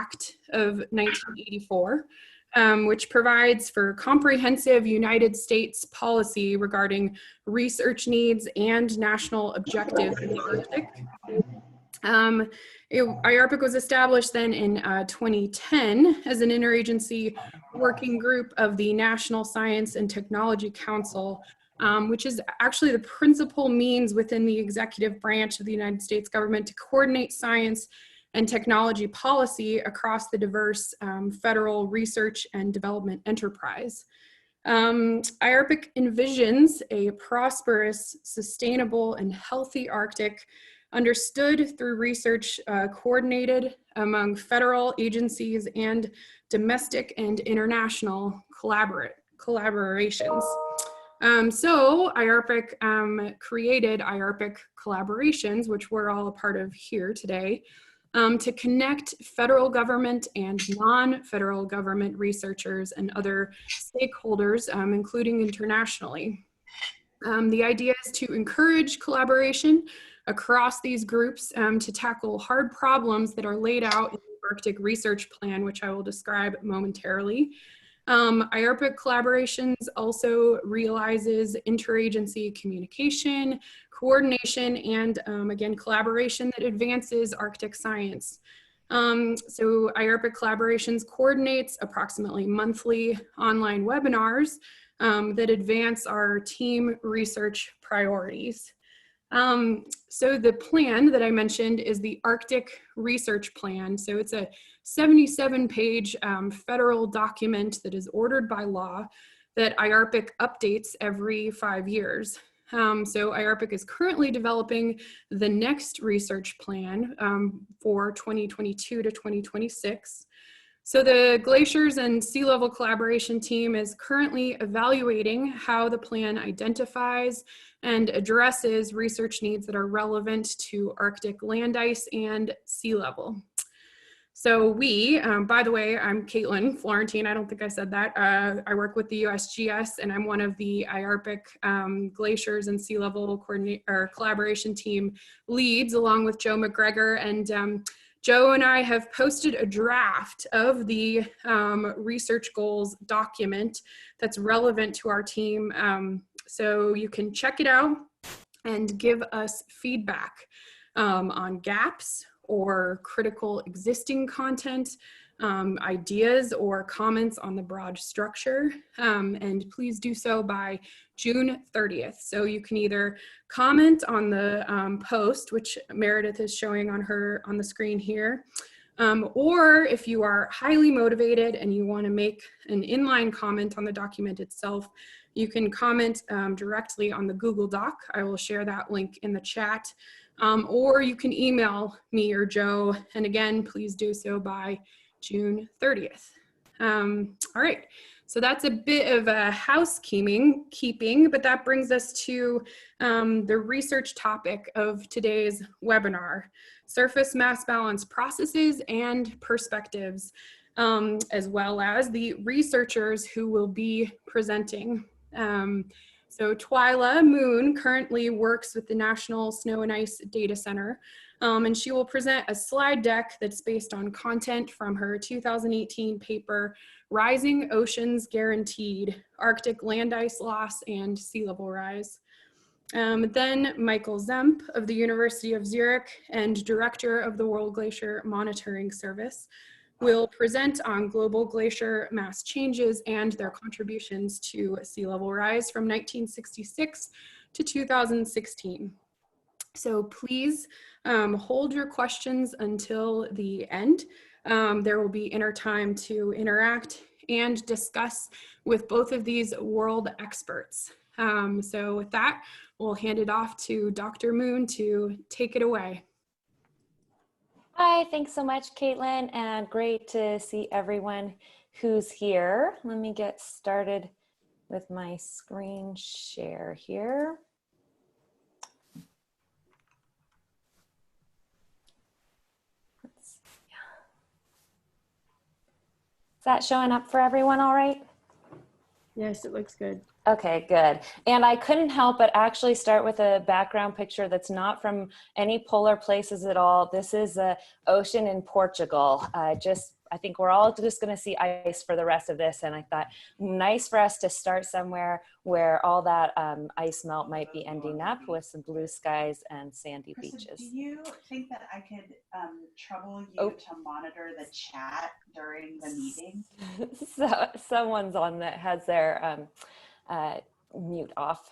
Act of 1984, which provides for comprehensive United States policy regarding research needs and national objectives in the Arctic. IARPC was established then in 2010 as an interagency working group of the National Science and Technology Council, which is actually the principal means within the executive branch of the United States government to coordinate science and technology policy across the diverse federal research and development enterprise. IARPC envisions a prosperous, sustainable, and healthy Arctic understood through research coordinated among federal agencies and domestic and international collaborations. So IARPC created IARPC collaborations, which we're all a part of here today, to connect federal government and non-federal government researchers and other stakeholders, including internationally. The idea is to encourage collaboration across these groups to tackle hard problems that are laid out in the Arctic Research Plan, which I will describe momentarily. IARPC collaborations also realizes interagency communication, coordination, and again, collaboration that advances Arctic science. So IARPC collaborations coordinates approximately monthly online webinars that advance our team research priorities. So the plan that I mentioned is the Arctic Research Plan. So it's a 77-page federal document that is ordered by law that IARPC updates every 5 years. So IARPC is currently developing the next research plan for 2022 to 2026. So the Glaciers and Sea Level Collaboration Team is currently evaluating how the plan identifies and addresses research needs that are relevant to Arctic land ice and sea level. So we, by the way, I'm Caitlin Florentine, I don't think I said that. I work with the USGS and I'm one of the IARPC Glaciers and Sea Level Collaboration Team leads along with Joe McGregor, and Joe and I have posted a draft of the research goals document that's relevant to our team. So you can check it out and give us feedback on gaps or critical existing content, ideas or comments on the broad structure, and please do so by June 30th. So you can either comment on the post, which Meredith is showing on the screen here, or if you are highly motivated and you want to make an inline comment on the document itself, you can comment directly on the Google Doc. I will share that link in the chat. Or you can email me or Joe, and again, please do so by June 30th. All right, so that's a bit of a housekeeping, but that brings us to the research topic of today's webinar, surface mass balance processes and perspectives, as well as the researchers who will be presenting. So Twyla Moon currently works with the National Snow and Ice Data Center, and she will present a slide deck that's based on content from her 2018 paper, Rising Oceans Guaranteed, Arctic Land Ice Loss and Sea Level Rise. Then Michael Zemp of the University of Zurich and Director of the World Glacier Monitoring Service will present on global glacier mass changes and their contributions to sea level rise from 1966 to 2016. So please hold your questions until the end. There will be time to interact and discuss with both of these world experts. So with that, we'll hand it off to Dr. Moon to take it away. Hi, thanks so much, Caitlin, and great to see everyone who's here. Let me get started with my screen share here. Is that showing up for everyone all right? Yes, it looks good. Okay, good. And I couldn't help but actually start with a background picture that's not from any polar places at all. This is a ocean in Portugal. I think we're all just going to see ice for the rest of this. And I thought, nice for us to start somewhere where all that ice melt might be ending up with some blue skies and sandy Krista, beaches. do you think that I could trouble you to monitor the chat during the meeting? So someone's on that has their mute off.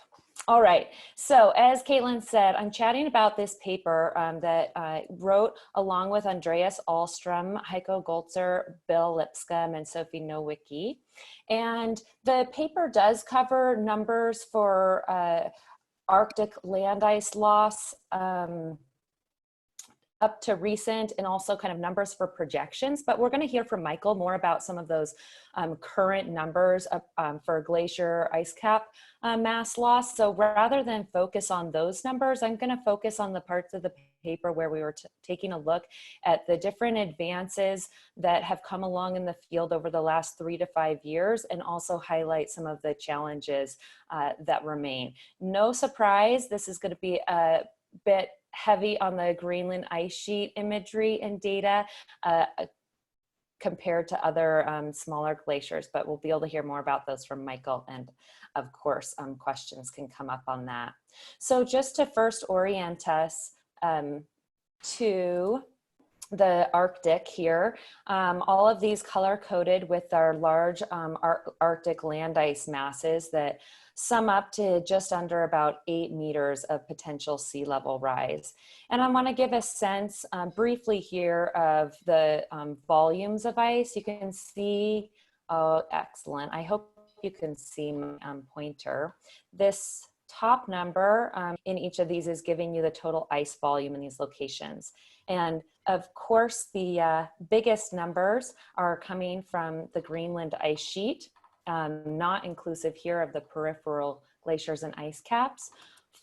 All right, so as Caitlin said, I'm chatting about this paper that I wrote along with Andreas Ahlstrom, Heiko Goltzer, Bill Lipscomb, and Sophie Nowicki. And the paper does cover numbers for Arctic land ice loss up to recent, and also kind of numbers for projections, but we're going to hear from Michael more about some of those current numbers for glacier ice cap mass loss. So rather than focus on those numbers, I'm going to focus on the parts of the paper where we were taking a look at the different advances that have come along in the field over the last 3 to 5 years, and also highlight some of the challenges that remain. No surprise, this is going to be a bit heavy on the Greenland ice sheet imagery and data compared to other smaller glaciers, but we'll be able to hear more about those from Michael, and of course questions can come up on that. So just to first orient us to the Arctic here, all of these color coded with our large Arctic land ice masses that sum up to just under about 8 meters of potential sea level rise. And I want to give a sense briefly here of the volumes of ice. You can see, oh, excellent. I hope you can see my pointer. This top number in each of these is giving you the total ice volume in these locations. And of course, the biggest numbers are coming from the Greenland ice sheet, not inclusive here of the peripheral glaciers and ice caps,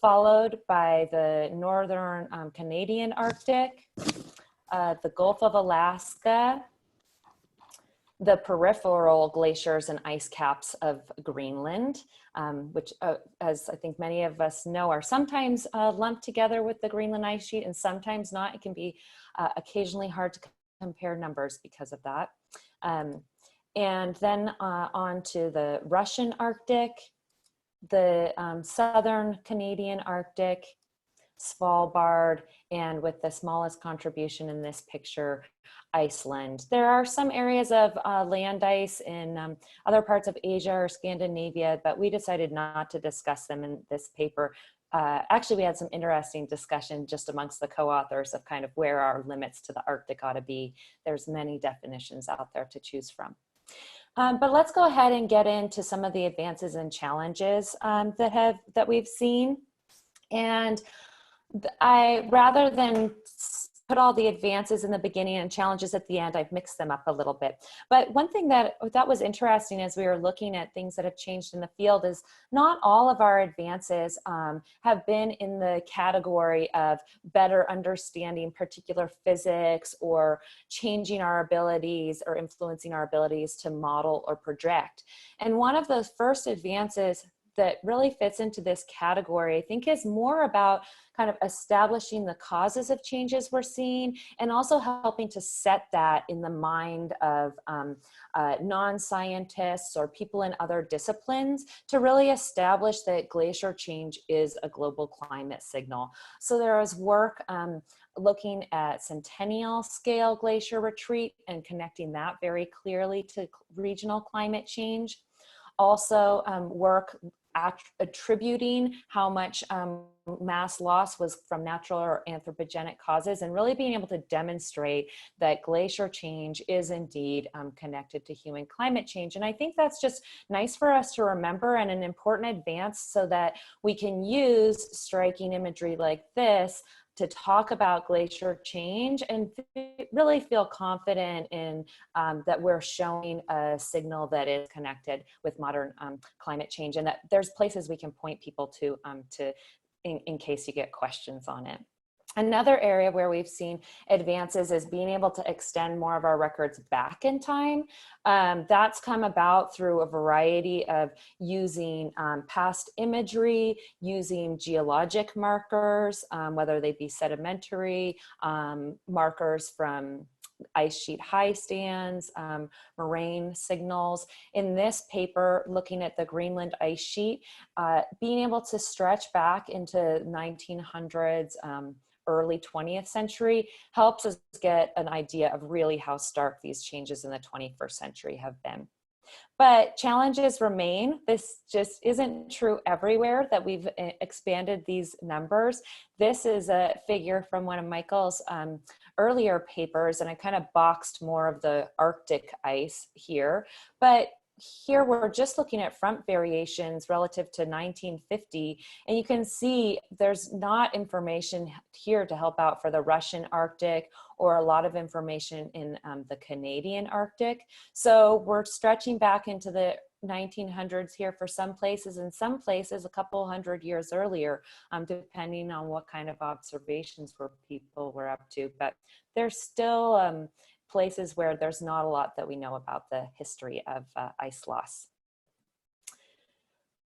followed by the northern Canadian Arctic, the Gulf of Alaska, the peripheral glaciers and ice caps of Greenland, which, as I think many of us know, are sometimes lumped together with the Greenland ice sheet and sometimes not. It can be occasionally hard to compare numbers because of that. And then on to the Russian Arctic, the southern Canadian Arctic, Svalbard, and with the smallest contribution in this picture, Iceland. There are some areas of land ice in other parts of Asia or Scandinavia, but we decided not to discuss them in this paper. Actually, we had some interesting discussion just amongst the co-authors of kind of where our limits to the Arctic ought to be. There's many definitions out there to choose from. But let's go ahead and get into some of the advances and challenges that we've seen. And rather than put all the advances in the beginning and challenges at the end, I've mixed them up a little bit. But one thing that was interesting as we were looking at things that have changed in the field is not all of our advances have been in the category of better understanding particular physics or changing our abilities or influencing our abilities to model or project. And one of the first advances that really fits into this category, I think, is more about kind of establishing the causes of changes we're seeing, and also helping to set that in the mind of non-scientists or people in other disciplines to really establish that glacier change is a global climate signal. So there is work looking at centennial scale glacier retreat and connecting that very clearly to regional climate change. Also work attributing how much mass loss was from natural or anthropogenic causes, and really being able to demonstrate that glacier change is indeed connected to human climate change. And I think that's just nice for us to remember, and an important advance so that we can use striking imagery like this to talk about glacier change and really feel confident in that we're showing a signal that is connected with modern climate change, and that there's places we can point people to in case you get questions on it. Another area where we've seen advances is being able to extend more of our records back in time. That's come about through a variety of using past imagery, using geologic markers, whether they be sedimentary, markers from ice sheet high stands, moraine signals. In this paper, looking at the Greenland ice sheet, being able to stretch back into 1900s, early 20th century helps us get an idea of really how stark these changes in the 21st century have been. But challenges remain. This just isn't true everywhere that we've expanded these numbers. This is a figure from one of Michael's earlier papers, and I kind of boxed more of the Arctic ice here. But here we're just looking at front variations relative to 1950, and you can see there's not information here to help out for the Russian Arctic or a lot of information in the Canadian Arctic. So we're stretching back into the 1900s here for some places, and some places a couple hundred years earlier, depending on what kind of observations people were up to. But there's still places where there's not a lot that we know about the history of ice loss.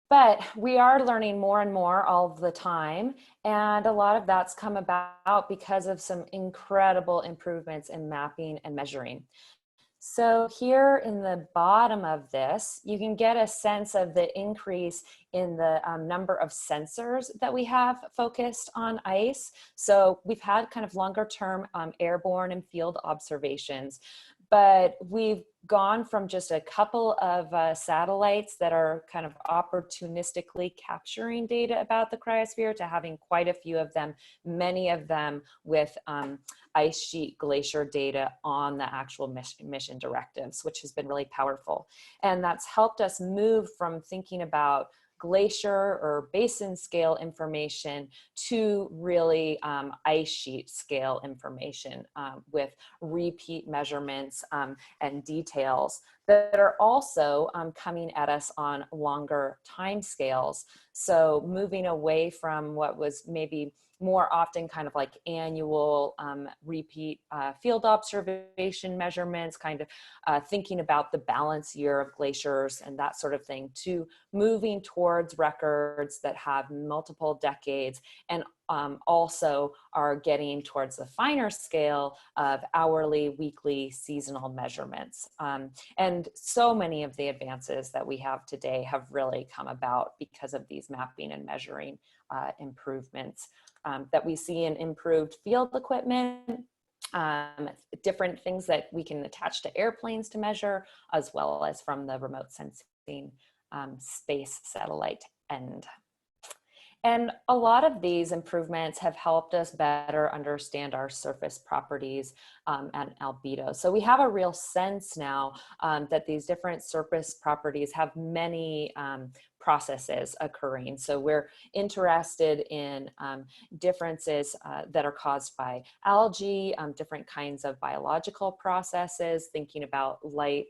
But we are learning more and more all the time, and a lot of that's come about because of some incredible improvements in mapping and measuring. So here in the bottom of this, you can get a sense of the increase in the number of sensors that we have focused on ice. So we've had kind of longer term airborne and field observations, but we've gone from just a couple of satellites that are kind of opportunistically capturing data about the cryosphere to having quite a few of them, many of them with ice sheet glacier data on the actual mission directives, which has been really powerful. And that's helped us move from thinking about glacier or basin scale information to really ice sheet scale information with repeat measurements and details that are also coming at us on longer time scales. So moving away from what was maybe more often kind of like annual repeat field observation measurements, kind of thinking about the balance year of glaciers and that sort of thing, to moving towards records that have multiple decades and also are getting towards the finer scale of hourly, weekly, seasonal measurements. And so many of the advances that we have today have really come about because of these mapping and measuring improvements that we see in improved field equipment, different things that we can attach to airplanes to measure, as well as from the remote sensing space satellite end. And a lot of these improvements have helped us better understand our surface properties and albedo. So we have a real sense now that these different surface properties have many processes occurring. So we're interested in differences that are caused by algae, different kinds of biological processes, thinking about light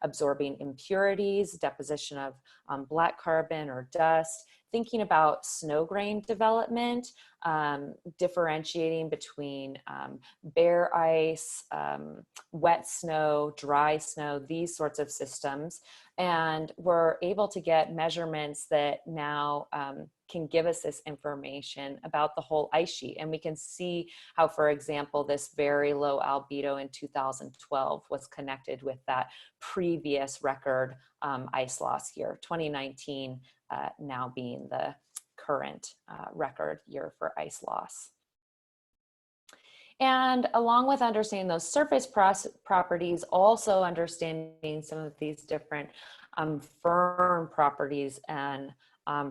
absorbing impurities, deposition of black carbon or dust, thinking about snow grain development, differentiating between bare ice, wet snow, dry snow, these sorts of systems. And we're able to get measurements that now can give us this information about the whole ice sheet. And we can see how, for example, this very low albedo in 2012 was connected with that previous record ice loss year, 2019 now being the current record year for ice loss. And along with understanding those surface properties, also understanding some of these different firn properties and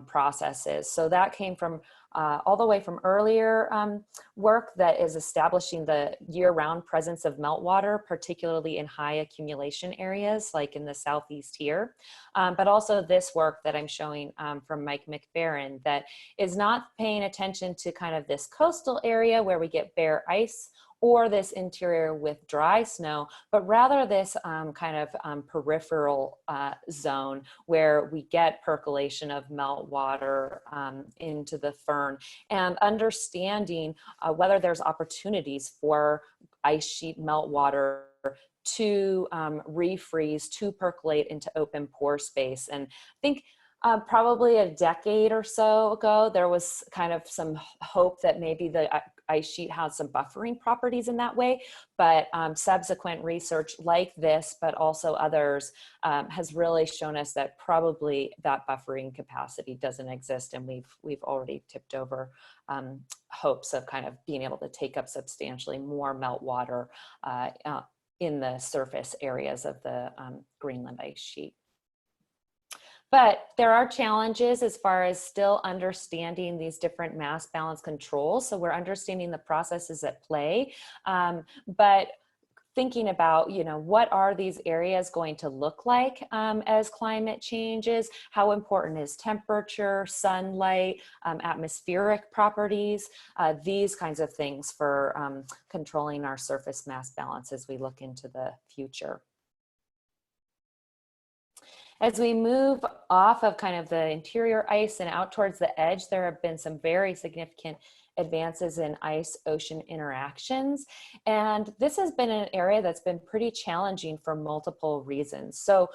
processes. So that came from all the way from earlier work that is establishing the year-round presence of meltwater, particularly in high accumulation areas like in the southeast here. But also this work that I'm showing from Mike McFerrin that is not paying attention to kind of this coastal area where we get bare ice or this interior with dry snow, but rather this kind of peripheral zone where we get percolation of meltwater into the firn, and understanding whether there's opportunities for ice sheet meltwater to refreeze, to percolate into open pore space. And I think probably a decade or so ago, there was kind of some hope that maybe the ice sheet has some buffering properties in that way, but subsequent research like this, but also others, has really shown us that probably that buffering capacity doesn't exist, and we've already tipped over hopes of kind of being able to take up substantially more meltwater in the surface areas of the Greenland ice sheet. But there are challenges as far as still understanding these different mass balance controls. So we're understanding the processes at play, but thinking about, you know, what are these areas going to look like as climate changes? How important is temperature, sunlight, atmospheric properties, these kinds of things for controlling our surface mass balance as we look into the future. As we move off of kind of the interior ice and out towards the edge, there have been some very significant advances in ice-ocean interactions. And this has been an area that's been pretty challenging for multiple reasons. So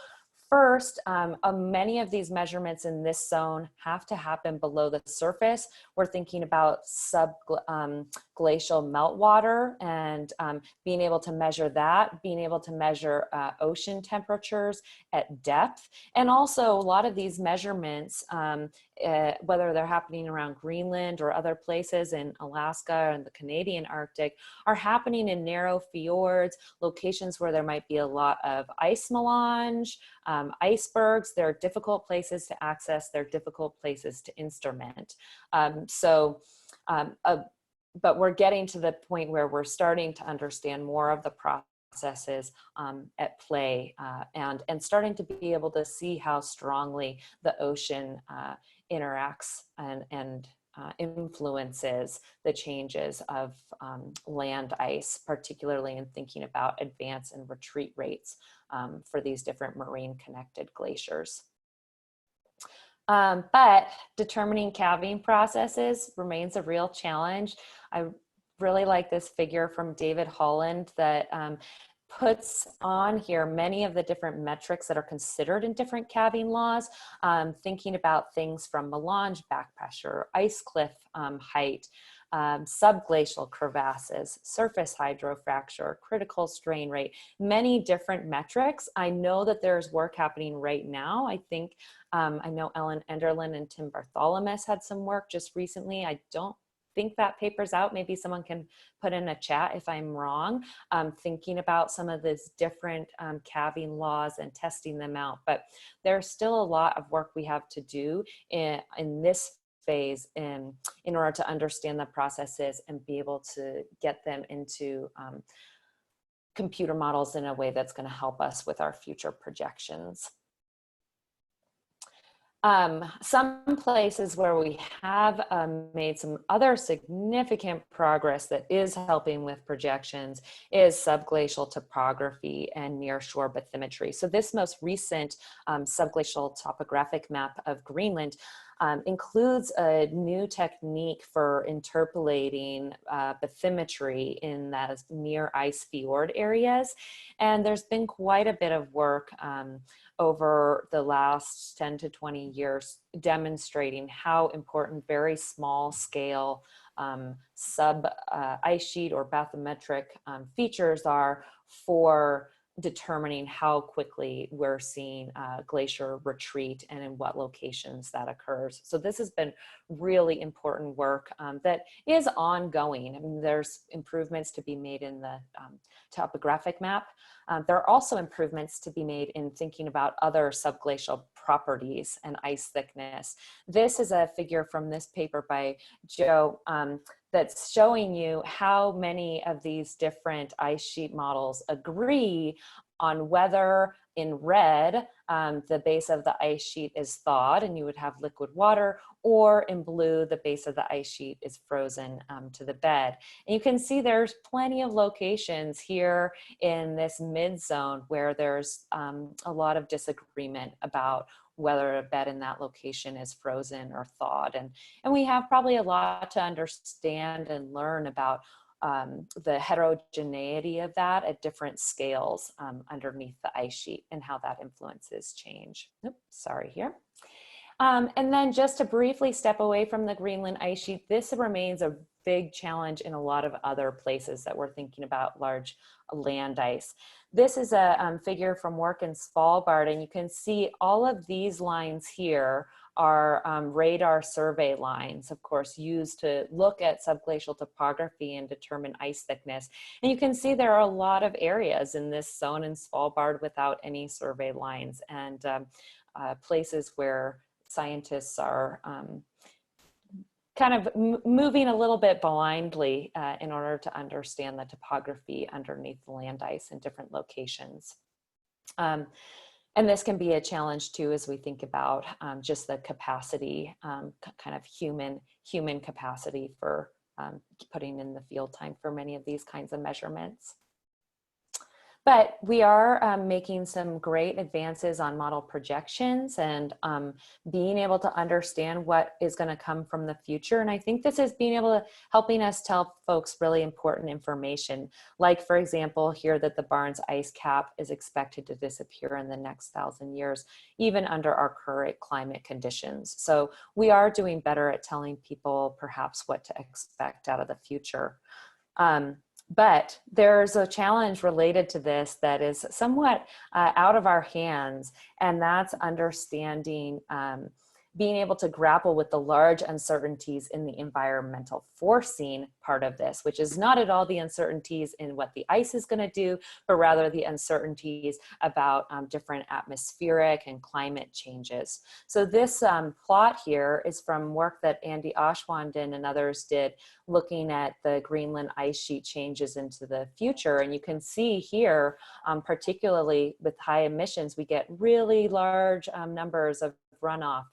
first, many of these measurements in this zone have to happen below the surface. We're thinking about subglacial meltwater and being able to measure that, being able to measure ocean temperatures at depth. And also a lot of these measurements, whether they're happening around Greenland or other places in Alaska and the Canadian Arctic, are happening in narrow fjords, locations where there might be a lot of ice melange, icebergs. They're difficult places to access, they're difficult places to instrument. But we're getting to the point where we're starting to understand more of the processes at play and starting to be able to see how strongly the ocean interacts and influences the changes of land ice, particularly in thinking about advance and retreat rates for these different marine connected glaciers. But determining calving processes remains a real challenge. I really like this figure from David Holland that puts on here many of the different metrics that are considered in different calving laws, thinking about things from melange, back pressure, ice cliff height, subglacial crevasses, surface hydrofracture, critical strain rate, many different metrics. I know that there's work happening right now. I think, I know Ellen Enderlin and Tim Bartholomew had some work just recently. I don't think that paper's out. Maybe someone can put in a chat if I'm wrong, thinking about some of these different calving laws and testing them out. But there's still a lot of work we have to do in this phase in order to understand the processes and be able to get them into computer models in a way that's going to help us with our future projections. Some places where we have made some other significant progress that is helping with projections is subglacial topography and nearshore bathymetry. So this most recent subglacial topographic map of Greenland includes a new technique for interpolating bathymetry in the near ice fjord areas. And there's been quite a bit of work over the last 10 to 20 years demonstrating how important very small scale sub ice sheet or bathymetric features are for determining how quickly we're seeing glacier retreat and in what locations that occurs. So this has been really important work that is ongoing. I mean, there's improvements to be made in the topographic map. There are also improvements to be made in thinking about other subglacial properties and ice thickness. This is a figure from this paper by Joe that's showing you how many of these different ice sheet models agree on whether In red, the base of the ice sheet is thawed and you would have liquid water, or in blue, the base of the ice sheet is frozen to the bed. And you can see there's plenty of locations here in this mid zone where there's a lot of disagreement about whether a bed in that location is frozen or thawed. And we have probably a lot to understand and learn about the heterogeneity of that at different scales underneath the ice sheet and how that influences change. Oops, sorry here. And then just to briefly step away from the Greenland ice sheet, this remains a big challenge in a lot of other places that we're thinking about large land ice. This is a figure from work in Svalbard, and you can see all of these lines here are radar survey lines, of course, used to look at subglacial topography and determine ice thickness. And you can see there are a lot of areas in this zone in Svalbard without any survey lines, and places where scientists are kind of moving a little bit blindly in order to understand the topography underneath the land ice in different locations. And this can be a challenge too, as we think about just the capacity, kind of human capacity for putting in the field time for many of these kinds of measurements. But we are making some great advances on model projections and being able to understand what is going to come from the future. And I think this is being able to helping us tell folks really important information, like, for example, here that the Barents ice cap is expected to disappear in the next 1,000 years, even under our current climate conditions. So we are doing better at telling people perhaps what to expect out of the future. But there's a challenge related to this that is somewhat out of our hands, and that's understanding being able to grapple with the large uncertainties in the environmental forcing part of this, which is not at all the uncertainties in what the ice is going to do, but rather the uncertainties about different atmospheric and climate changes. So this plot here is from work that Andy Ashwanden and others did looking at the Greenland ice sheet changes into the future. And you can see here, particularly with high emissions, we get really large numbers of runoff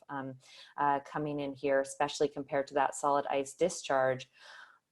coming in here, especially compared to that solid ice discharge.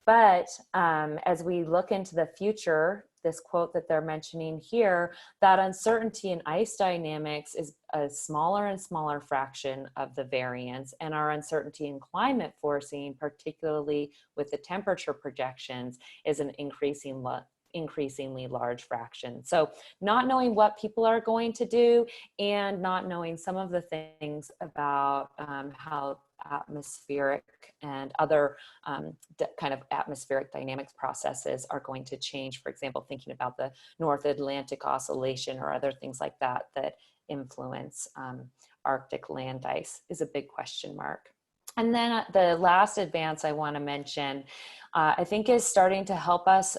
But as we look into the future, this quote that they're mentioning here, that uncertainty in ice dynamics is a smaller and smaller fraction of the variance, and our uncertainty in climate forcing, particularly with the temperature projections, is an increasingly large fraction. So not knowing what people are going to do and not knowing some of the things about how atmospheric and other kind of atmospheric dynamics processes are going to change. For example, thinking about the North Atlantic Oscillation or other things like that that influence Arctic land ice is a big question mark. And then the last advance I want to mention, I think, is starting to help us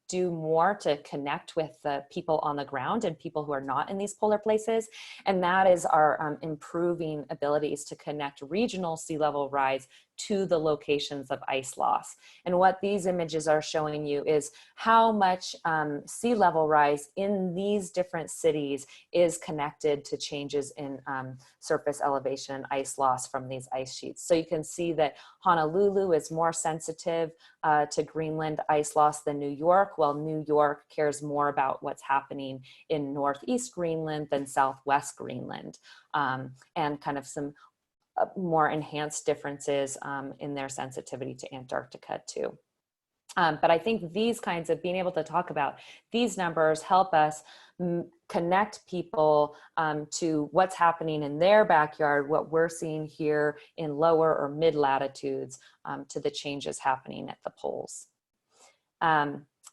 do more to connect with the people on the ground and people who are not in these polar places. And that is our improving abilities to connect regional sea level rise to the locations of ice loss. And what these images are showing you is how much sea level rise in these different cities is connected to changes in surface elevation and ice loss from these ice sheets. So you can see that Honolulu is more sensitive to Greenland ice loss than New York, while New York cares more about what's happening in Northeast Greenland than Southwest Greenland, and kind of some more enhanced differences in their sensitivity to Antarctica too. But I think these kinds of being able to talk about these numbers help us connect people to what's happening in their backyard, what we're seeing here in lower or mid latitudes, to the changes happening at the poles.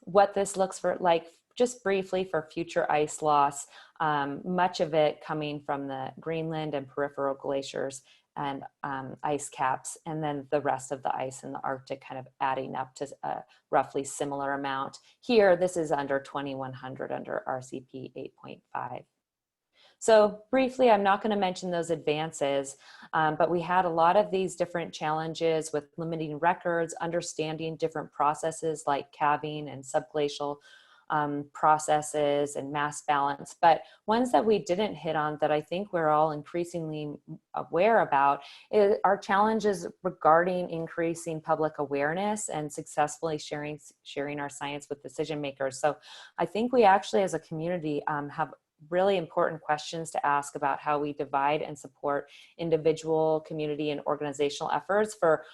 What this looks like, just briefly, for future ice loss, much of it coming from the Greenland and peripheral glaciers and ice caps, and then the rest of the ice in the Arctic kind of adding up to a roughly similar amount. Here, this is under 2100 under RCP 8.5. So briefly, I'm not going to mention those advances, but we had a lot of these different challenges with limiting records, understanding different processes like calving and subglacial processes and mass balance. But ones that we didn't hit on that I think we're all increasingly aware about are challenges regarding increasing public awareness and successfully sharing our science with decision makers. So I think we actually as a community have really important questions to ask about how we divide and support individual, community, and organizational efforts for,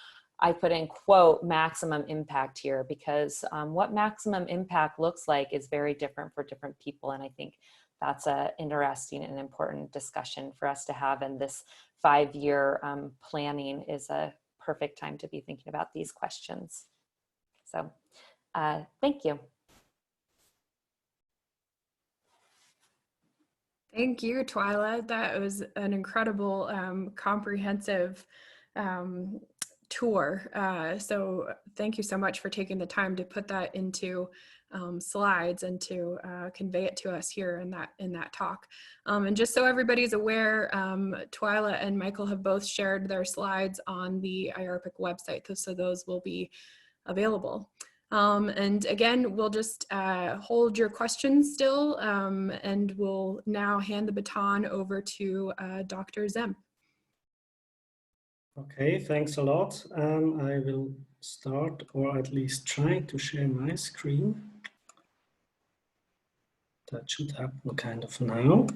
I put in quote, maximum impact here, because what maximum impact looks like is very different for different people. And I think that's an interesting and important discussion for us to have. And this 5-year planning is a perfect time to be thinking about these questions. So thank you. Thank you, Twyla. That was an incredible, comprehensive tour. So thank you so much for taking the time to put that into slides and to convey it to us here in that talk. And just so everybody's aware, Twyla and Michael have both shared their slides on the IARPC website, so those will be available. And again, we'll just hold your questions still, and we'll now hand the baton over to Dr. Zemp. Okay, thanks a lot. I will start, or at least try to share my screen. That should happen kind of now.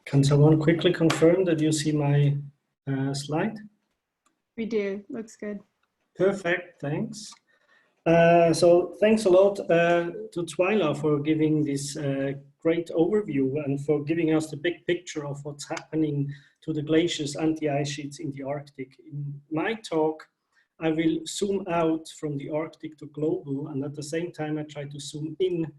Can someone quickly confirm that you see my slide? We do, looks good. Perfect, thanks. So thanks a lot to Twyla for giving this great overview and for giving us the big picture of what's happening to the glaciers and the ice sheets in the Arctic. In my talk, I will zoom out from the Arctic to global, and at the same time I try to zoom in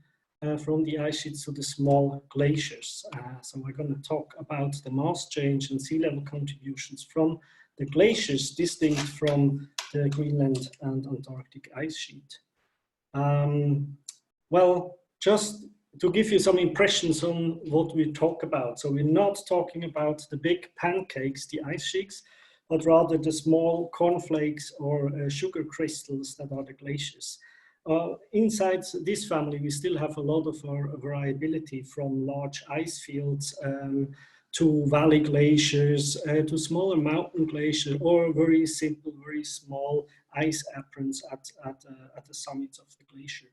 from the ice sheets to the small glaciers. So we're going to talk about the mass change and sea level contributions from the glaciers distinct from the Greenland and Antarctic ice sheet. Well, just to give you some impressions on what we talk about. So we're not talking about the big pancakes, the ice sheets, but rather the small cornflakes or sugar crystals that are the glaciers. Inside this family, we still have a lot of our variability, from large ice fields to valley glaciers, to smaller mountain glaciers, or very simple, very small ice aprons at the summits of the glacier.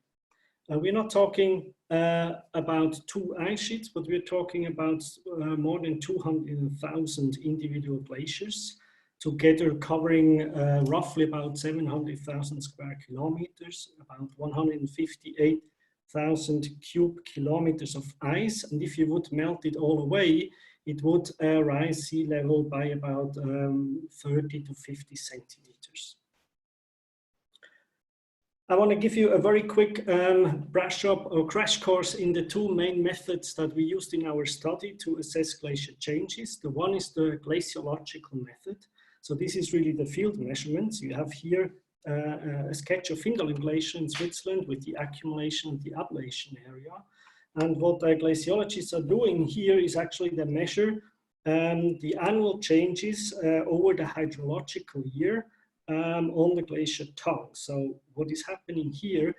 We're not talking about 2 ice sheets, but we're talking about more than 200,000 individual glaciers, together covering roughly about 700,000 square kilometers, about 158,000 cube kilometers of ice. And if you would melt it all away, it would rise sea level by about 30 to 50 centimeters. I want to give you a very quick brush up or crash course in the 2 main methods that we used in our study to assess glacier changes. The one is the glaciological method. So this is really the field measurements. You have here a sketch of Findalen Glacier in Switzerland with the accumulation and the ablation area. And what glaciologists are doing here is actually they measure the annual changes over the hydrological year on the glacier tongue. So what is happening here,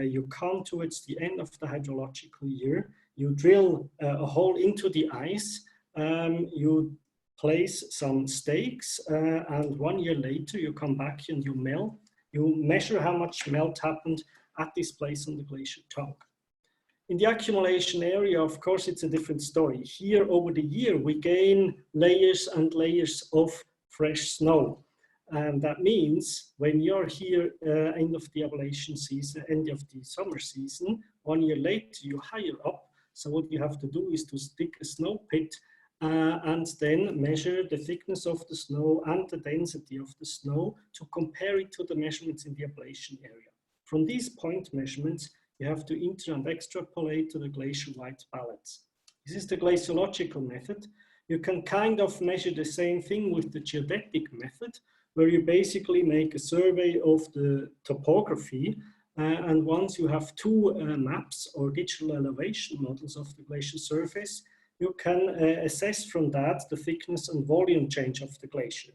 you come towards the end of the hydrological year, you drill a hole into the ice, you place some stakes, and 1 year later you come back and you measure how much melt happened at this place on the glacier tongue. In the accumulation area, of course, it's a different story. Here over the year, we gain layers and layers of fresh snow. And that means when you're here, end of the ablation season, end of the summer season, 1 year later, you're higher up. So what you have to do is to stick a snow pit and then measure the thickness of the snow and the density of the snow to compare it to the measurements in the ablation area. From these point measurements, you have to inter and extrapolate to the glacier-wide balance. This is the glaciological method. You can kind of measure the same thing with the geodetic method, where you basically make a survey of the topography. And once you have 2 maps or digital elevation models of the glacier surface, you can assess from that the thickness and volume change of the glacier.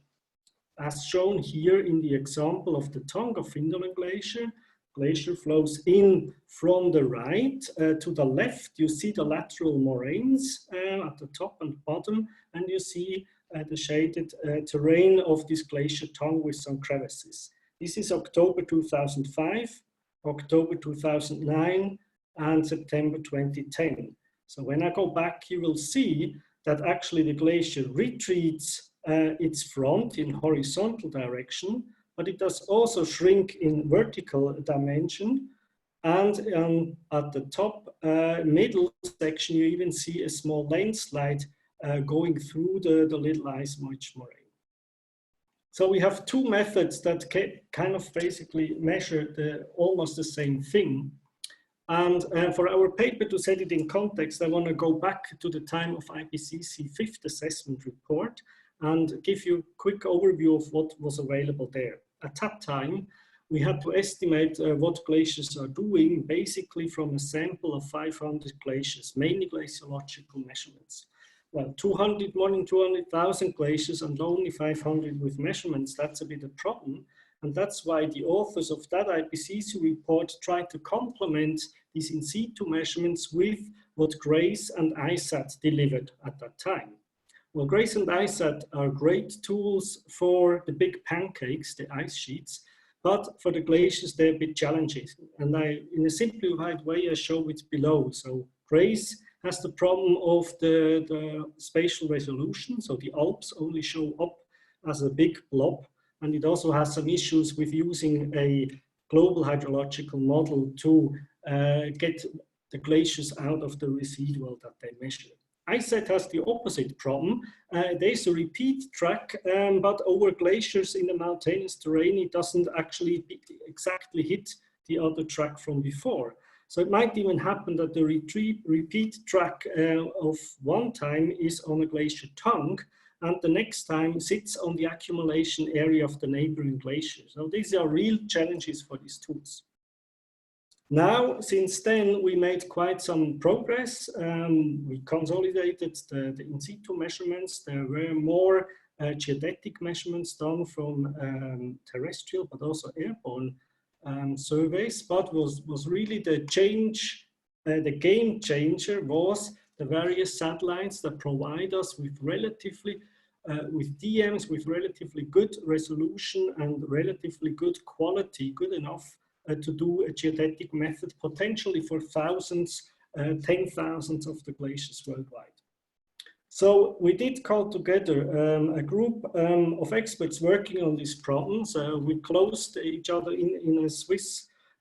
As shown here in the example of the tongue of Findalen Glacier, glacier flows in from the right. To the left, you see the lateral moraines at the top and bottom, and you see the shaded terrain of this glacier tongue with some crevices. This is October 2005, October 2009, and September 2010. So when I go back, you will see that actually the glacier retreats its front in horizontal direction, but it does also shrink in vertical dimension. And at the top middle section, you even see a small landslide going through the little ice moraine. So we have two methods that kind of basically measure almost the same thing. And for our paper, to set it in context, I want to go back to the time of IPCC 5th assessment report and give you a quick overview of what was available there. At that time, we had to estimate what glaciers are doing, basically from a sample of 500 glaciers, mainly glaciological measurements. Well, more than 200,000 glaciers and only 500 with measurements, that's a bit of a problem. And that's why the authors of that IPCC report tried to complement these in situ measurements with what GRACE and ISAT delivered at that time. Well, GRACE and ISAT are great tools for the big pancakes, the ice sheets, but for the glaciers, they're a bit challenging. And in a simplified way, I show it below. So GRACE has the problem of the spatial resolution. So the Alps only show up as a big blob. And it also has some issues with using a global hydrological model to get the glaciers out of the residual that they measure. ISAT has the opposite problem. There's a repeat track, but over glaciers in the mountainous terrain, it doesn't actually exactly hit the other track from before. So it might even happen that the repeat track of one time is on a glacier tongue, and the next time sits on the accumulation area of the neighboring glaciers. So these are real challenges for these tools. Now, since then, we made quite some progress. We consolidated the in situ measurements. There were more geodetic measurements done from terrestrial, but also airborne surveys. But was really the change, the game changer was the various satellites that provide us with relatively with DMs with relatively good resolution and relatively good quality, good enough to do a geodetic method potentially for thousands, 10,000s of the glaciers worldwide. So we did call together a group of experts working on these problems. We closed each other in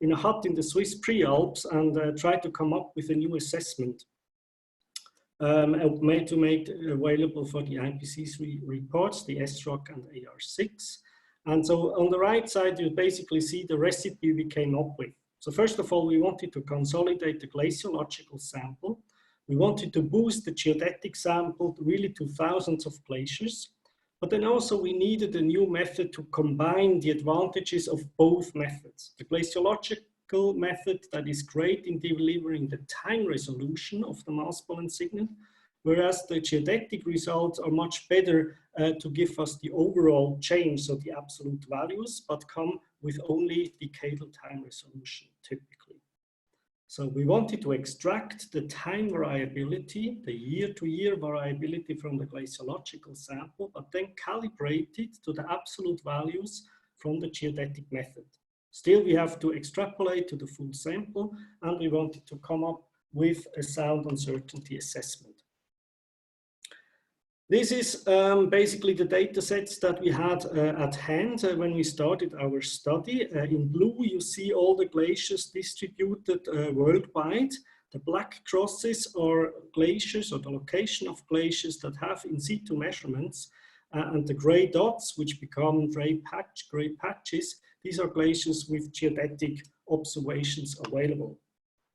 a hut in the Swiss pre-Alps and tried to come up with a new assessment. Made available for the IPCC reports, the SROC and AR6. And so on the right side, you basically see the recipe we came up with. So first of all, we wanted to consolidate the glaciological sample. We wanted to boost the geodetic sample really to thousands of glaciers. But then also we needed a new method to combine the advantages of both methods. The glaciological method that is great in delivering the time resolution of the mass balance signal, whereas the geodetic results are much better to give us the overall change, so the absolute values, but come with only decadal time resolution typically. So we wanted to extract the time variability, the year-to-year variability from the glaciological sample, but then calibrate it to the absolute values from the geodetic method. Still, we have to extrapolate to the full sample, and we wanted to come up with a sound uncertainty assessment. This is basically the data sets that we had at hand when we started our study. In blue, you see all the glaciers distributed worldwide. The black crosses are glaciers or the location of glaciers that have in situ measurements. And the gray dots, which become gray patches, these are glaciers with geodetic observations available.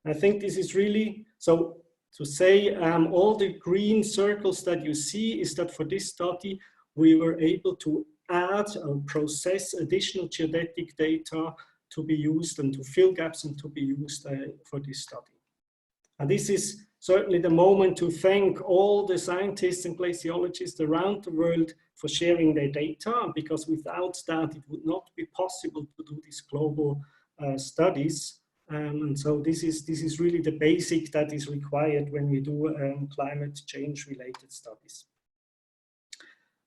I think this is really, so to say all the green circles that you see is that for this study, we were able to add and process additional geodetic data to be used and to fill gaps and to be used for this study. And this is certainly the moment to thank all the scientists and glaciologists around the world for sharing their data, because without that, it would not be possible to do this global studies. And so this is really the basic that is required when we do climate change related studies.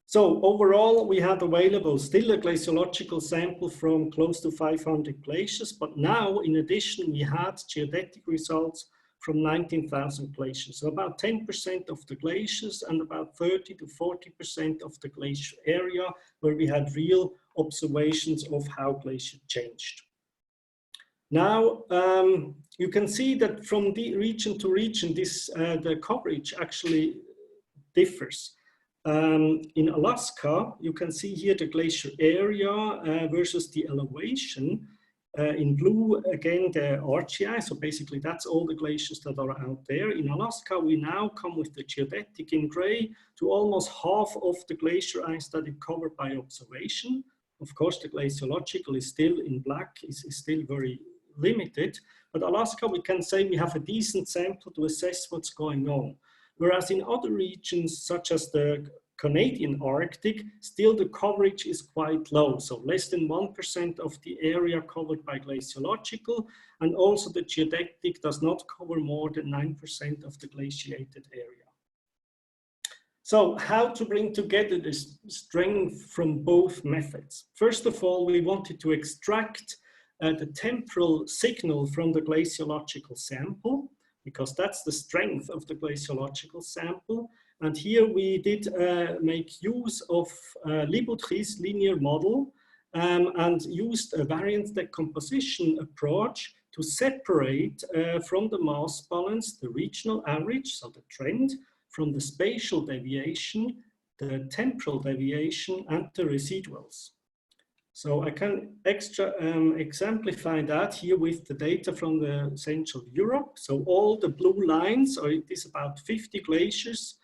So overall, we had available still a glaciological sample from close to 500 glaciers, but now in addition, we had geodetic results from 19,000 glaciers. So about 10% of the glaciers and about 30 to 40% of the glacier area where we had real observations of how glacier changed. Now, you can see that from the region to region, the coverage actually differs. In Alaska, you can see here the glacier area versus the elevation. In blue, again, the RGI, so basically that's all the glaciers that are out there. In Alaska, we now come with the geodetic in gray to almost half of the glacier ice that is covered by observation. Of course, the glaciological is still in black, is still very limited, but Alaska, we can say we have a decent sample to assess what's going on. Whereas in other regions, such as the Canadian Arctic, still the coverage is quite low. So less than 1% of the area covered by glaciological, and also the geodetic does not cover more than 9% of the glaciated area. So how to bring together this strength from both methods? First of all, we wanted to extract the temporal signal from the glaciological sample, because that's the strength of the glaciological sample. And here we did make use of Liboutri's linear model and used a variance decomposition approach to separate from the mass balance the regional average, so the trend, from the spatial deviation, the temporal deviation, and the residuals. So I can exemplify that here with the data from the Central Europe. So all the blue lines, or it is about 50 glaciers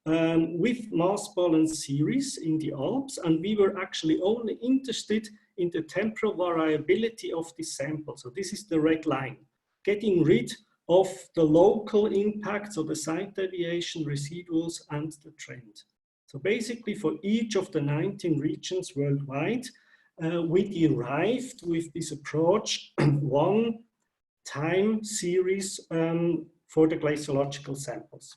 with mass balance series in the Alps. And we were actually only interested in the temporal variability of the sample. So this is the red line, getting rid of the local impacts, so the side deviation, residuals, and the trend. So basically for each of the 19 regions worldwide, we derived with this approach one time series for the glaciological samples.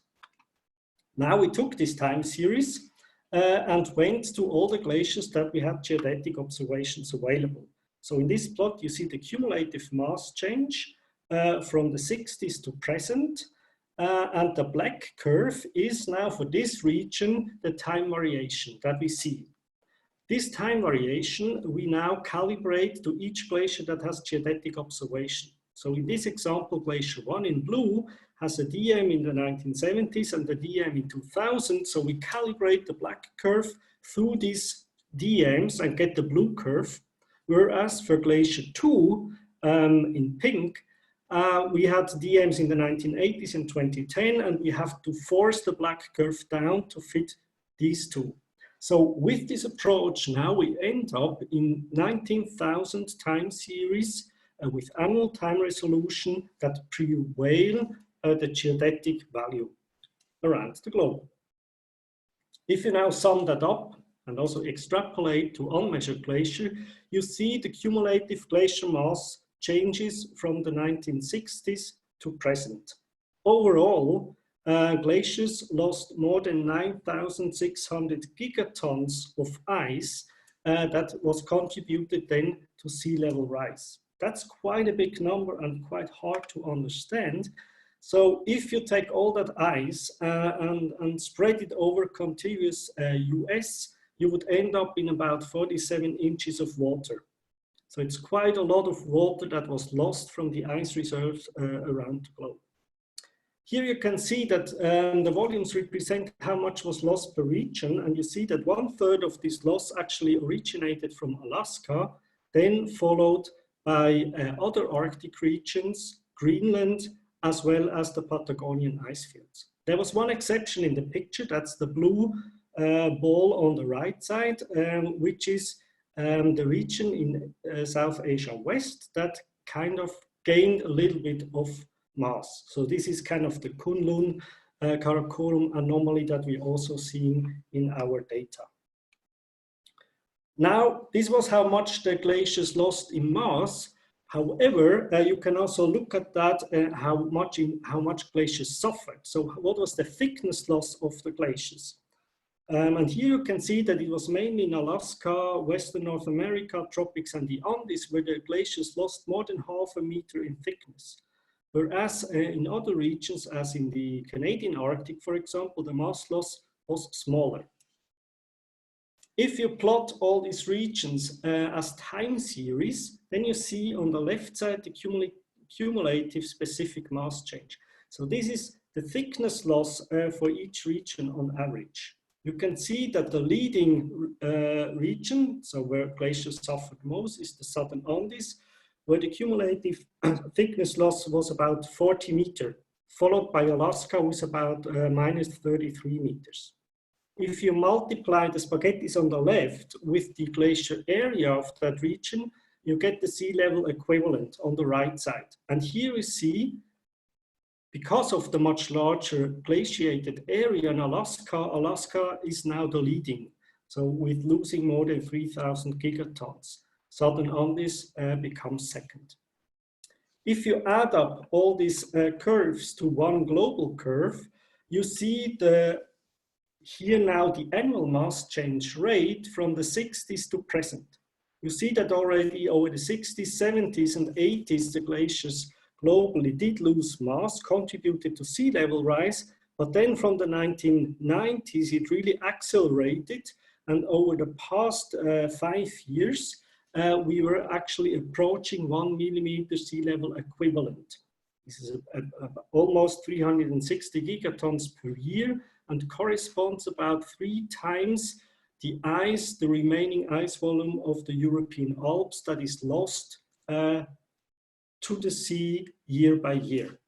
Now we took this time series and went to all the glaciers that we had geodetic observations available. So in this plot, you see the cumulative mass change from the 60s to present. And the black curve is now for this region, the time variation that we see. This time variation, we now calibrate to each glacier that has geodetic observation. So in this example, Glacier 1 in blue has a DM in the 1970s and the DM in 2000. So we calibrate the black curve through these DMs and get the blue curve. Whereas for Glacier 2 in pink, we had DMs in the 1980s and 2010, and we have to force the black curve down to fit these two. So with this approach, now we end up in 19,000 time series with annual time resolution that prevail the geodetic value around the globe. If you now sum that up and also extrapolate to unmeasured glacier, you see the cumulative glacier mass changes from the 1960s to present. Overall, glaciers lost more than 9,600 gigatons of ice that was contributed then to sea level rise. That's quite a big number and quite hard to understand. So if you take all that ice and spread it over contiguous US, you would end up in about 47 inches of water. So it's quite a lot of water that was lost from the ice reserves around the globe. Here you can see that the volumes represent how much was lost per region, and you see that 1/3 of this loss actually originated from Alaska, then followed by other Arctic regions, Greenland, as well as the Patagonian ice fields. There was one exception in the picture, that's the blue ball on the right side, which is the region in South Asia West that kind of gained a little bit of mass. So this is kind of the Kunlun Karakorum anomaly that we also seen in our data. Now, this was how much the glaciers lost in mass, However, you can also look at that, how much glaciers suffered. So what was the thickness loss of the glaciers? And here you can see that it was mainly in Alaska, Western North America, tropics, and the Andes, where the glaciers lost more than 0.5 meter in thickness. Whereas in other regions, as in the Canadian Arctic, for example, the mass loss was smaller. If you plot all these regions as time series, then you see on the left side the cumulative specific mass change. So this is the thickness loss for each region on average. You can see that the leading region, so where glaciers suffered most, is the Southern Andes, where the cumulative thickness loss was about 40 meters, followed by Alaska with about minus 33 meters. If you multiply the spaghettis on the left with the glacier area of that region, you get the sea level equivalent on the right side. And here we see, because of the much larger glaciated area in Alaska, Alaska is now the leading. So with losing more than 3,000 gigatons, Southern Andes becomes second. If you add up all these curves to one global curve, you see here now the annual mass change rate from the 60s to present. You see that already over the 60s, 70s, and 80s, the glaciers globally did lose mass, contributed to sea level rise, but then from the 1990s, it really accelerated. And over the past 5 years, we were actually approaching 1 millimeter sea level equivalent. This is almost 360 gigatons per year and corresponds about 3 times the remaining ice volume of the European Alps that is lost to the sea year by year.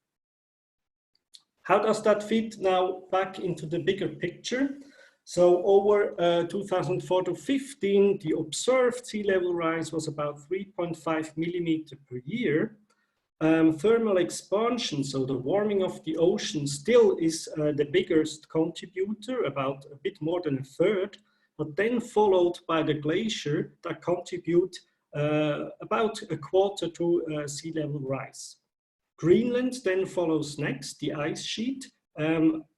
How does that fit now back into the bigger picture? So over 2004 to 15, the observed sea level rise was about 3.5 millimeter per year. Thermal expansion, so the warming of the ocean, still is the biggest contributor, about a bit more than a third, but then followed by the glacier that contribute about a quarter to sea level rise. Greenland then follows next, the ice sheet,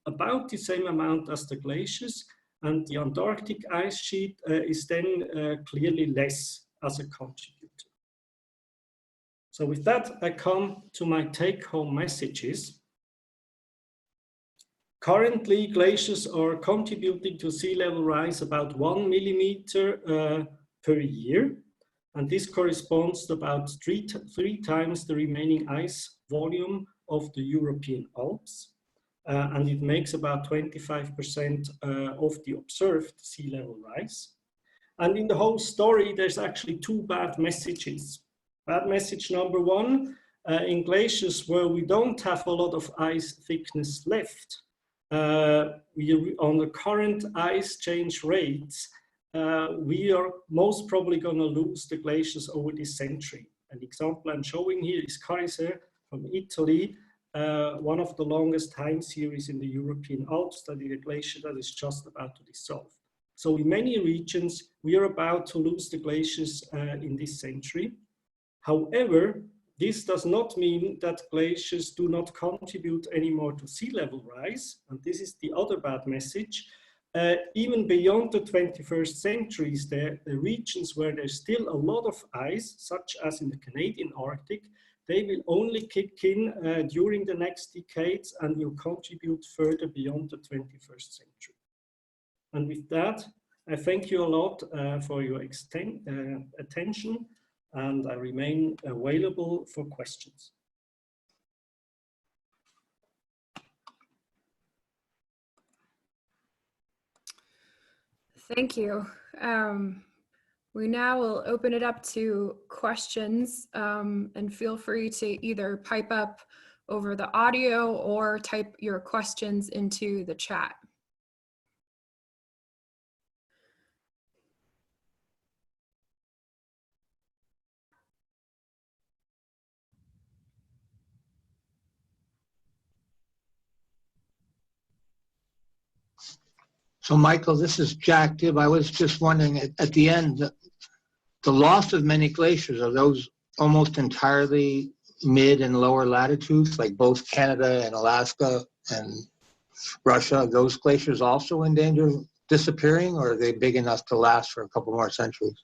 about the same amount as the glaciers, and the Antarctic ice sheet is then clearly less as a contributor. So with that, I come to my take-home messages. Currently, glaciers are contributing to sea level rise about 1 millimeter per year. And this corresponds to about three times the remaining ice volume of the European Alps. And it makes about 25% of the observed sea level rise. And in the whole story, there's actually 2 bad messages. Bad message number 1, in glaciers where we don't have a lot of ice thickness left, on the current ice change rates, we are most probably going to lose the glaciers over this century. An example I'm showing here is Teres from Italy, one of the longest time series in the European Alps, that is a glacier that is just about to dissolve. So in many regions, we are about to lose the glaciers in this century. However, this does not mean that glaciers do not contribute anymore to sea level rise. And this is the other bad message. Even beyond the 21st centuries, the regions where there's still a lot of ice, such as in the Canadian Arctic, they will only kick in during the next decades and will contribute further beyond the 21st century. And with that, I thank you a lot for your attention, and I remain available for questions. Thank you. We now will open it up to questions, and feel free to either pipe up over the audio or type your questions into the chat. So Michael, this is Jack Gibb. I was just wondering at the end, the loss of many glaciers, are those almost entirely mid and lower latitudes, like both Canada and Alaska and Russia? Those glaciers also in danger of disappearing, or are they big enough to last for a couple more centuries?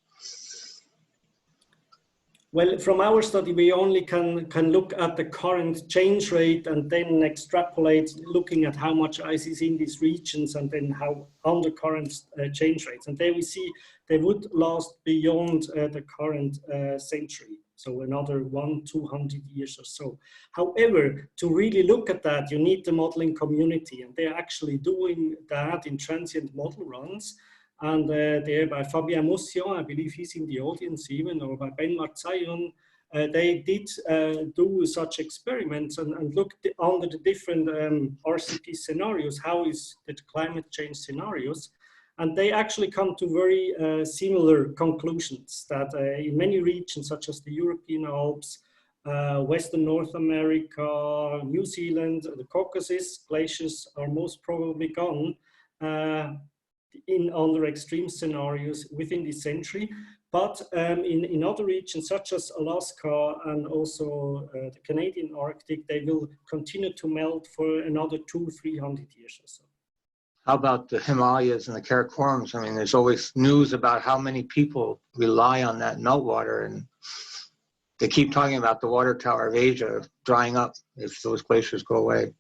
Well, from our study, we only can look at the current change rate and then extrapolate, looking at how much ice is in these regions and then how undercurrent change rates. And there we see they would last beyond the current century, so another 200 years or so. However, to really look at that, you need the modeling community, and they're actually doing that in transient model runs. And there by Fabien Moussian, I believe he's in the audience even, or by Ben Marzayon, they did do such experiments and looked under the different RCP scenarios, how is the climate change scenarios. And they actually come to very similar conclusions that in many regions, such as the European Alps, Western North America, New Zealand, the Caucasus, glaciers are most probably gone under extreme scenarios within this century. But in other regions such as Alaska and also the Canadian Arctic, they will continue to melt for another 200-300 years or so. How about the Himalayas and the Karakorums? I mean, there's always news about how many people rely on that meltwater, and they keep talking about the water tower of Asia drying up if those glaciers go away.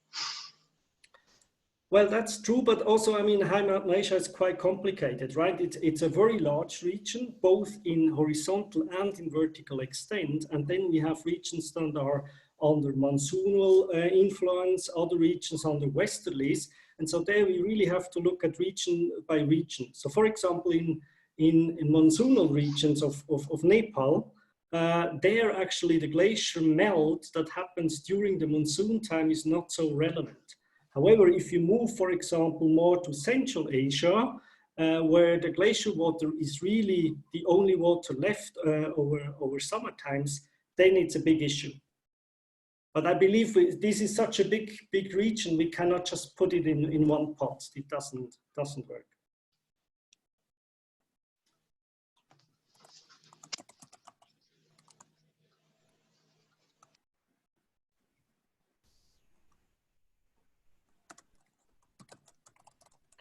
Well, that's true, but also, I mean, high mountain Asia is quite complicated, right? It's a very large region, both in horizontal and in vertical extent. And then we have regions that are under monsoonal influence, other regions under westerlies. And so there we really have to look at region by region. So for example, in monsoonal regions of Nepal, there actually the glacier melt that happens during the monsoon time is not so relevant. However, if you move, for example, more to Central Asia, where the glacial water is really the only water left over summer times, then it's a big issue. But I believe this is such a big region, we cannot just put it in one pot. It doesn't work.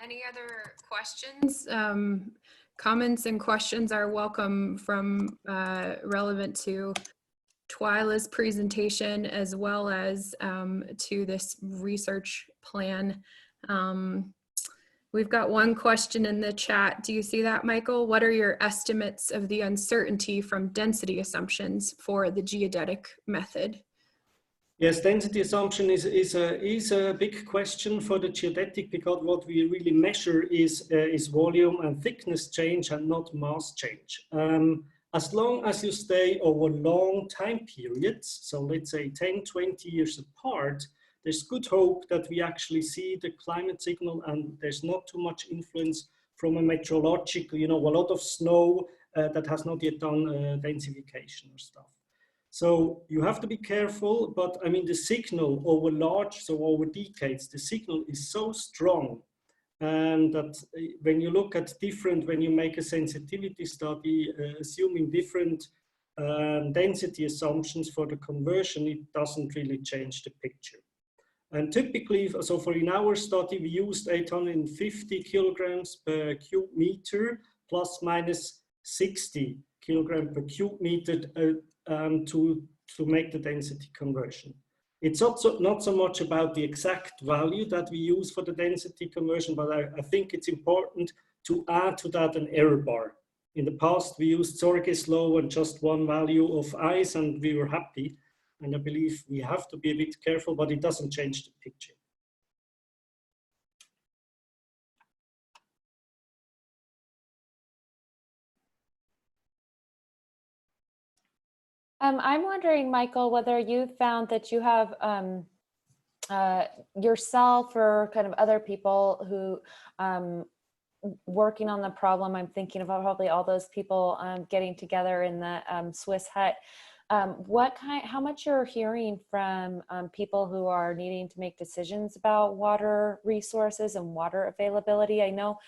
Any other questions? Comments and questions are welcome from relevant to Twyla's presentation as well as to this research plan. We've got one question in the chat. Do you see that, Michael? What are your estimates of the uncertainty from density assumptions for the geodetic method? Yes, density assumption is a big question for the geodetic, because what we really measure is volume and thickness change and not mass change. As long as you stay over long time periods, so let's say 10, 20 years apart, there's good hope that we actually see the climate signal and there's not too much influence from a meteorological, a lot of snow that has not yet done densification or stuff. So you have to be careful, but I mean the signal over decades, the signal is so strong that when you look at when you make a sensitivity study, assuming different density assumptions for the conversion, it doesn't really change the picture. And typically, so in our study, we used 850 kilograms per cube meter plus minus 60 kilogram per cube meter to make the density conversion. It's also not so much about the exact value that we use for the density conversion, but I think it's important to add to that an error bar. In the past, we used Zorges law and just one value of ice, and we were happy. And I believe we have to be a bit careful, but it doesn't change the picture. I'm wondering, Michael, whether you found that you have yourself or kind of other people who working on the problem. I'm thinking about probably all those people getting together in the Swiss hut. How much you're hearing from people who are needing to make decisions about water resources and water availability? I know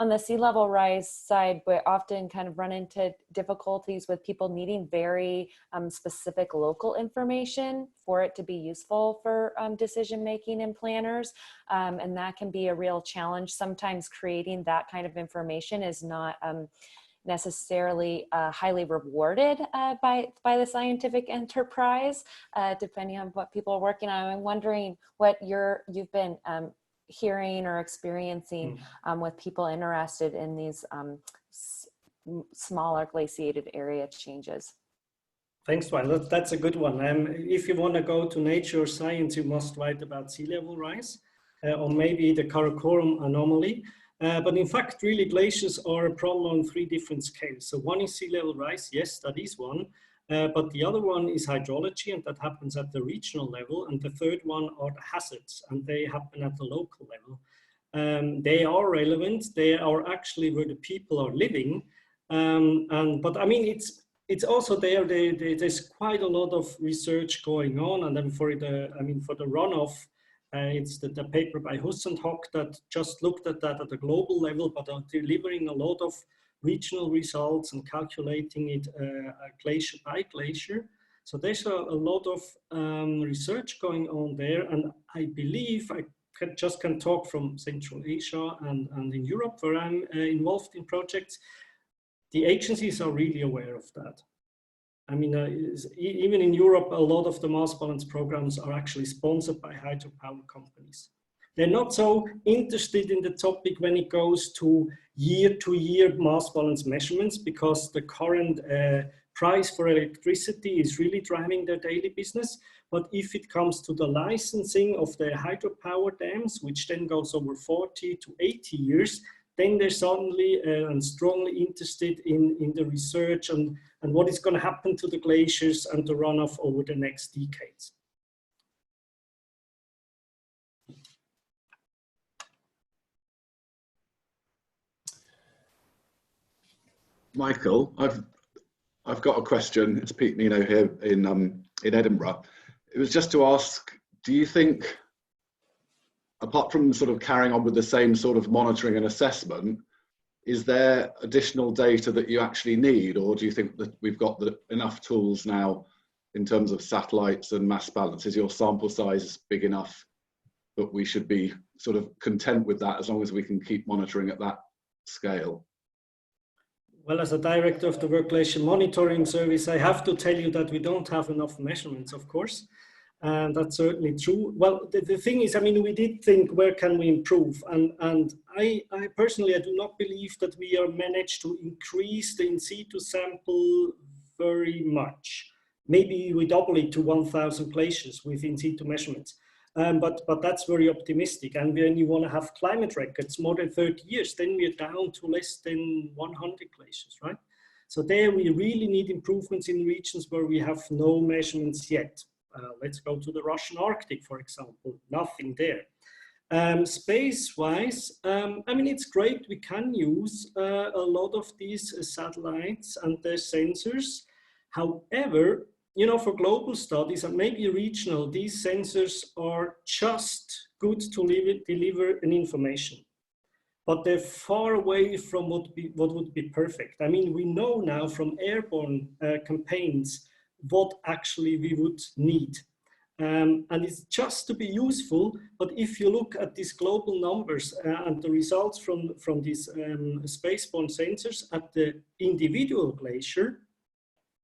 on the sea level rise side, we often kind of run into difficulties with people needing very specific local information for it to be useful for decision making and planners. And that can be a real challenge. Sometimes creating that kind of information is not necessarily highly rewarded by the scientific enterprise, depending on what people are working on. I'm wondering what you've been hearing or experiencing with people interested in these smaller glaciated area changes. Thanks, Twyla. That's a good one. If you want to go to Nature or Science, you must write about sea level rise or maybe the Karakoram anomaly. But in fact, really, glaciers are a problem on 3 different scales. So one is sea level rise, yes, that is one. But the other one is hydrology, and that happens at the regional level. And the third one are the hazards, and they happen at the local level. They are relevant. They are actually where the people are living. But I mean, it's also there. There's quite a lot of research going on, and then for the runoff. It's the paper by Huss and Hock that just looked at that at the global level, but are delivering a lot of regional results and calculating it glacier by glacier. So there's a lot of research going on there. And I believe I can talk from Central Asia and in Europe where I'm involved in projects. The agencies are really aware of that. I mean, even in Europe, a lot of the mass balance programs are actually sponsored by hydropower companies. They're not so interested in the topic when it goes to year mass balance measurements, because the current price for electricity is really driving their daily business. But if it comes to the licensing of the hydropower dams, which then goes over 40 to 80 years, then they're suddenly and strongly interested in the research and what is going to happen to the glaciers and the runoff over the next decades. Michael, I've got a question. It's Pete Nino here in Edinburgh. It was just to ask, do you think, apart from sort of carrying on with the same sort of monitoring and assessment, is there additional data that you actually need, or do you think that we've got enough tools now in terms of satellites and mass balance? Is your sample size big enough that we should be sort of content with that as long as we can keep monitoring at that scale? Well, as a director of the World Glacier Monitoring Service, I have to tell you that we don't have enough measurements, of course. And that's certainly true. Well, the thing is, I mean, we did think, where can we improve? And I personally, I do not believe that we are managed to increase the in situ sample very much. Maybe we double it to 1,000 glaciers with in situ measurements. But that's very optimistic. And when you want to have climate records more than 30 years, then we're down to less than 100 glaciers, right? So there we really need improvements in regions where we have no measurements yet. Let's go to the Russian Arctic, for example, nothing there. Space-wise, I mean, it's great. We can use a lot of these satellites and their sensors. However, you know, for global studies and maybe regional, these sensors are just good to deliver an information. But they're far away from what would be perfect. I mean, we know now from airborne campaigns what actually we would need. And it's just to be useful, but if you look at these global numbers and the results from these spaceborne sensors at the individual glacier,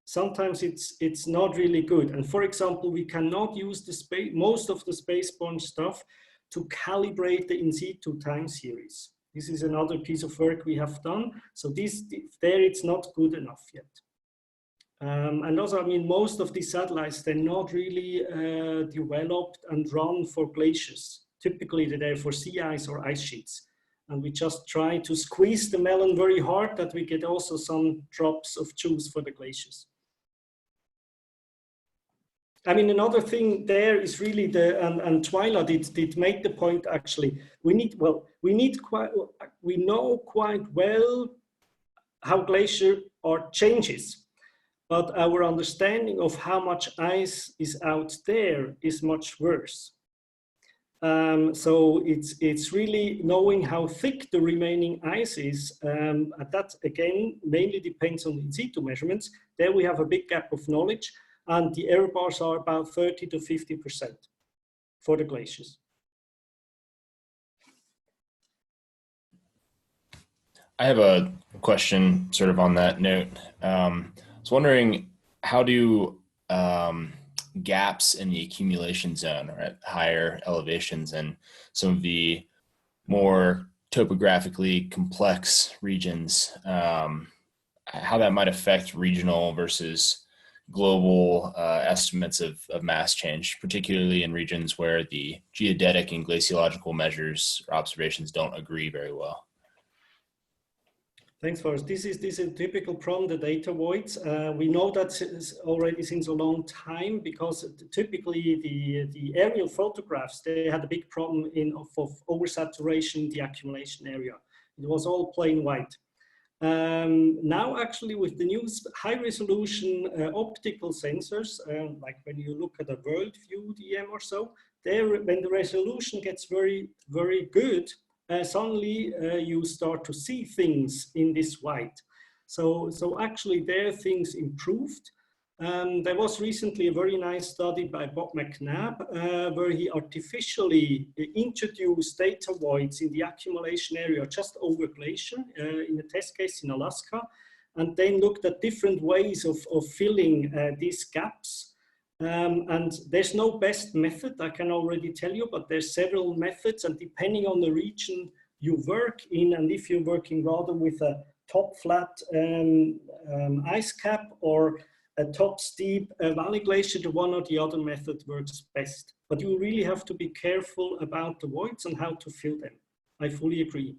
sometimes it's not really good. And for example, we cannot use most of the spaceborne stuff to calibrate the in situ time series. This is another piece of work we have done. So there it's not good enough yet. And also, I mean, most of these satellites, they're not really developed and run for glaciers. Typically, they're there for sea ice or ice sheets. And we just try to squeeze the melon very hard that we get also some drops of juice for the glaciers. I mean, another thing there is really and Twyla did make the point actually, we know quite well how glacier are changes. But our understanding of how much ice is out there is much worse. So it's really knowing how thick the remaining ice is. And that again mainly depends on in situ measurements. There we have a big gap of knowledge, and the error bars are about 30 to 50% for the glaciers. I have a question sort of on that note. I was wondering, how do gaps in the accumulation zone or at higher elevations and some of the more topographically complex regions, how that might affect regional versus global estimates of mass change, particularly in regions where the geodetic and glaciological measures or observations don't agree very well? Thanks, Forrest. This is a typical problem, the data voids. We know that already since a long time, because typically the aerial photographs, they had a big problem of oversaturation in the accumulation area. It was all plain white. Now actually with the new high resolution optical sensors, like when you look at a world view DM or so, there when the resolution gets very, very good, suddenly you start to see things in this white. So actually there things improved. There was recently a very nice study by Bob McNabb where he artificially introduced data voids in the accumulation area just over glacier in a test case in Alaska, and then looked at different ways of filling these gaps. And there's no best method, I can already tell you, but there's several methods, and depending on the region you work in, and if you're working rather with a top flat ice cap or a top steep valley glacier, the one or the other method works best. But you really have to be careful about the voids and how to fill them. I fully agree.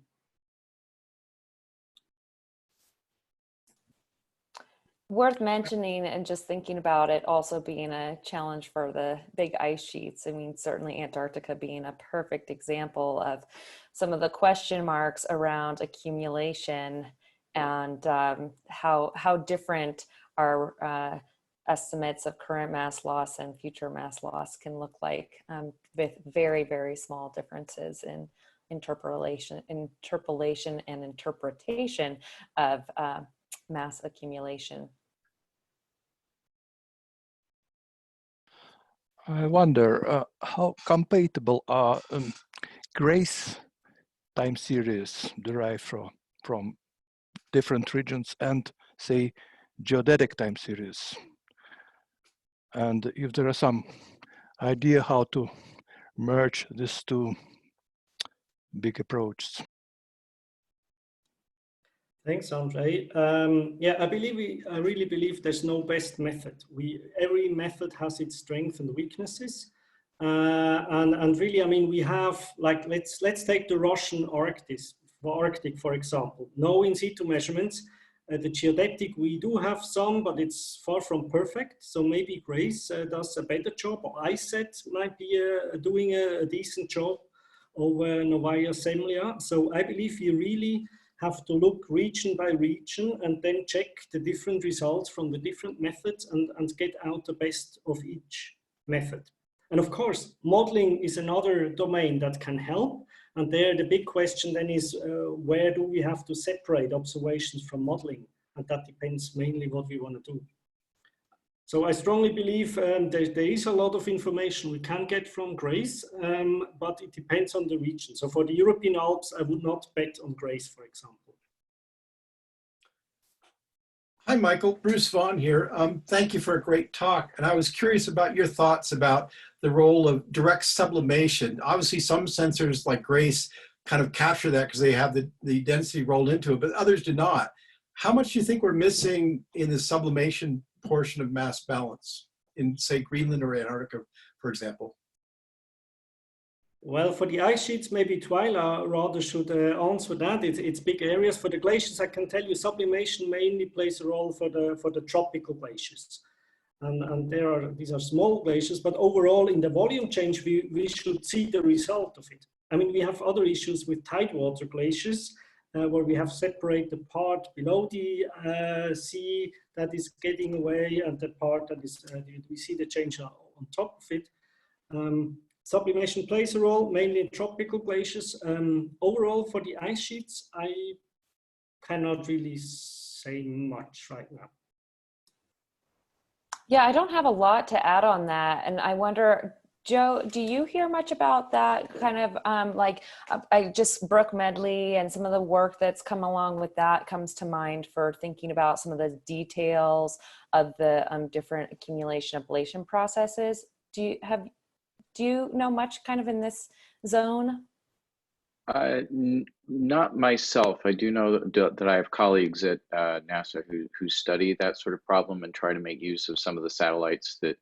Worth mentioning, and just thinking about it also being a challenge for the big ice sheets. I mean, certainly Antarctica being a perfect example of some of the question marks around accumulation and how different our estimates of current mass loss and future mass loss can look like, with very, very small differences in interpolation and interpretation of mass accumulation. I wonder how compatible are GRACE time series derived from different regions and, say, geodetic time series, and if there are some idea how to merge these two big approaches. Thanks, Andre. Yeah, I really believe there's no best method. Every method has its strengths and weaknesses. And really, I mean, we have, like, let's take the Russian Arctic, for example. No in situ measurements. The geodetic, we do have some, but it's far from perfect. So maybe GRACE does a better job, or ISET might be doing a decent job over Novaya Zemlya. So I believe you really have to look region by region and then check the different results from the different methods and get out the best of each method. And of course, modeling is another domain that can help. And there the big question then is, where do we have to separate observations from modeling? And that depends mainly what we want to do. So I strongly believe there is a lot of information we can get from GRACE, but it depends on the region. So for the European Alps, I would not bet on GRACE, for example. Hi, Michael. Bruce Vaughn here. Thank you for a great talk. And I was curious about your thoughts about the role of direct sublimation. Obviously, some sensors like GRACE kind of capture that because they have the density rolled into it, but others do not. How much do you think we're missing in the sublimation portion of mass balance in, say, Greenland or Antarctica, for example? Well, for the ice sheets, maybe Twyla rather should answer that. It's big areas. For the glaciers, I can tell you sublimation mainly plays a role for the tropical glaciers. And these are small glaciers, but overall in the volume change, we should see the result of it. I mean, we have other issues with tidewater glaciers, where we have separated the part below the sea that is getting away and the part that is, we see the change on top of it. Sublimation plays a role, mainly in tropical glaciers. Overall, for the ice sheets, I cannot really say much right now. Yeah, I don't have a lot to add on that. And I wonder, Joe, do you hear much about that kind of I just Brooke Medley and some of the work that's come along with that comes to mind for thinking about some of the details of the different accumulation ablation processes. Do you know much kind of in this zone? Not myself. I do know that I have colleagues at NASA who study that sort of problem and try to make use of some of the satellites that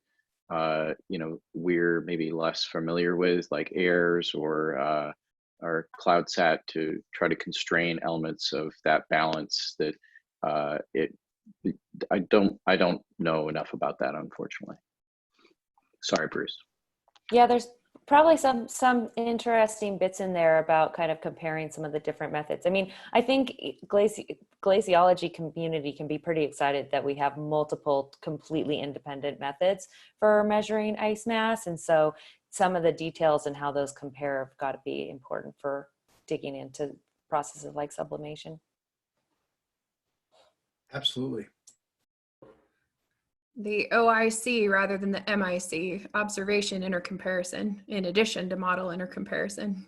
we're maybe less familiar with, like AIRS or CloudSat, to try to constrain elements of that balance. That I don't know enough about that, unfortunately. Sorry, Bruce. Yeah, there's probably some interesting bits in there about kind of comparing some of the different methods. I mean, I think glaciology community can be pretty excited that we have multiple completely independent methods for measuring ice mass. And so some of the details and how those compare have got to be important for digging into processes like sublimation. Absolutely. The OIC rather than the MIC, observation intercomparison, in addition to model intercomparison.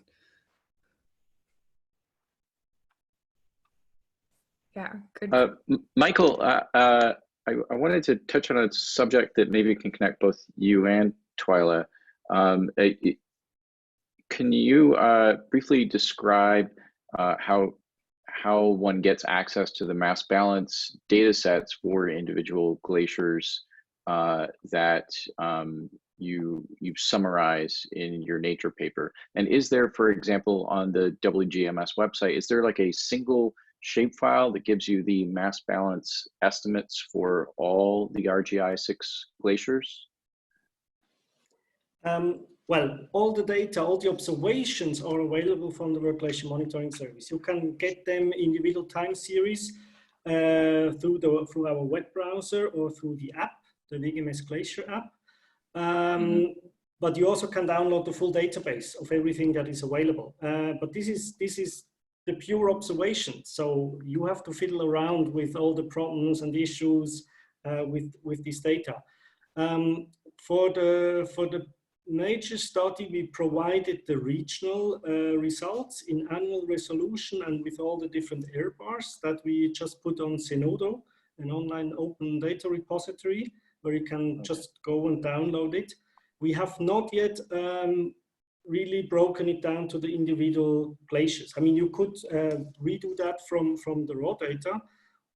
Yeah, good. Michael, I wanted to touch on a subject that maybe can connect both you and Twyla. Can you briefly describe how one gets access to the mass balance data sets for individual glaciers that you summarize in your Nature paper? And is there, for example, on the WGMS website, is there like a single shapefile that gives you the mass balance estimates for all the RGI 6 glaciers? Well, all the data, all the observations are available from the World Glacier Monitoring Service. You can get them individual time series through our web browser or through the app, the WGMS Glacier app. But you also can download the full database of everything that is available. But this is the pure observation. So you have to fiddle around with all the problems and issues with this data. For the Nature study, we provided the regional results in annual resolution and with all the different error bars that we just put on Zenodo, an online open data repository where you can just go and download it. We have not yet really broken it down to the individual glaciers. I mean, you could redo that from the raw data.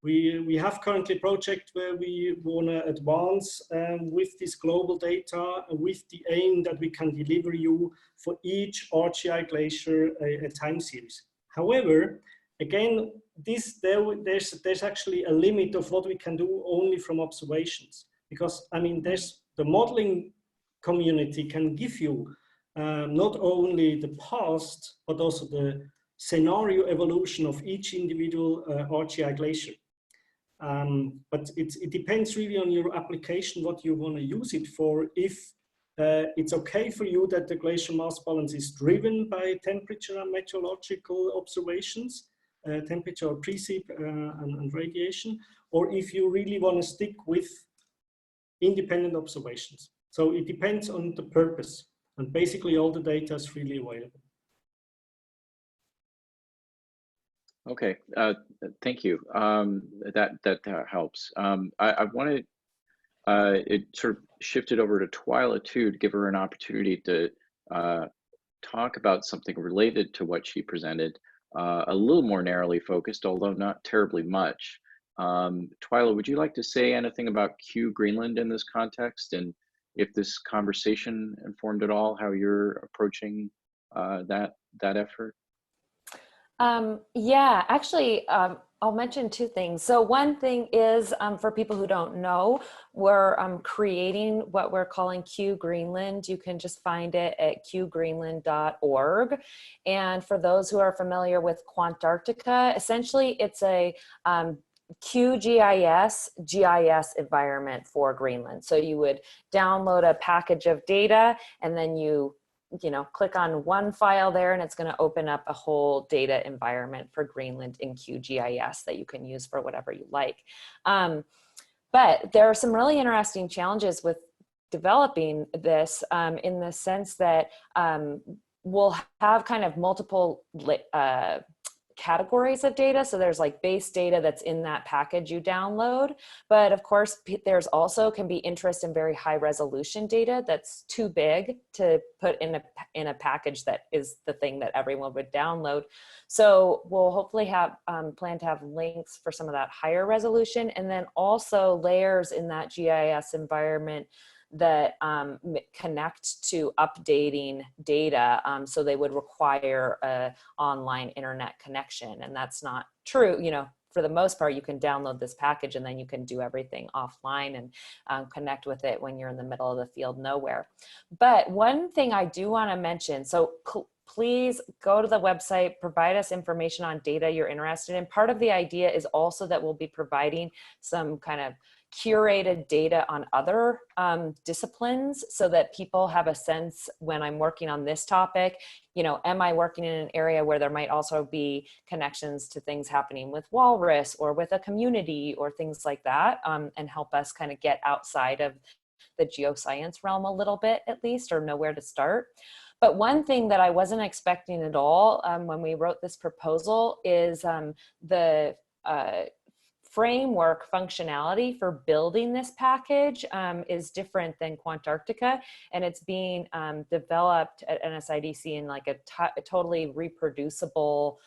We have currently a project where we want to advance with this global data with the aim that we can deliver you for each RGI glacier a time series. However, again, there's actually a limit of what we can do only from observations, because I mean, there's the modeling community can give you not only the past, but also the scenario evolution of each individual RGI glacier. But it depends really on your application, what you want to use it for. If it's okay for you that the glacial mass balance is driven by temperature and meteorological observations, temperature or precip and radiation, or if you really want to stick with independent observations. So it depends on the purpose, and basically all the data is freely available. Okay, thank you. That helps. I wanted it sort of shifted over to Twyla too, to give her an opportunity to talk about something related to what she presented, a little more narrowly focused, although not terribly much. Twyla, would you like to say anything about Q Greenland in this context, and if this conversation informed at all how you're approaching that effort? Yeah, actually, I'll mention two things. So one thing is, for people who don't know, we're creating what we're calling Q Greenland. You can just find it at qgreenland.org. And for those who are familiar with Quantarctica, essentially it's a QGIS GIS environment for Greenland. So you would download a package of data, and then you you know, click on one file there and it's going to open up a whole data environment for Greenland in QGIS that you can use for whatever you like. But there are some really interesting challenges with developing this in the sense that we'll have kind of multiple categories of data. So there's like base data that's in that package you download. But of course, there's also can be interest in very high resolution data that's too big to put in a package that is the thing that everyone would download. So we'll hopefully have plan to have links for some of that higher resolution, and then also layers in that GIS environment that connect to updating data, so they would require a online internet connection, and that's not true. You know, for the most part, you can download this package and then you can do everything offline and connect with it when you're in the middle of the field nowhere. But one thing I do want to mention, so please go to the website, provide us information on data you're interested in. Part of the idea is also that we'll be providing some kind of curated data on other disciplines so that people have a sense when I'm working on this topic, you know, am I working in an area where there might also be connections to things happening with walrus or with a community or things like that, and help us kind of get outside of the geoscience realm a little bit at least, or know where to start. But one thing that I wasn't expecting at all when we wrote this proposal is the framework functionality for building this package is different than Quantarctica, and it's being developed at NSIDC in like a totally reproducible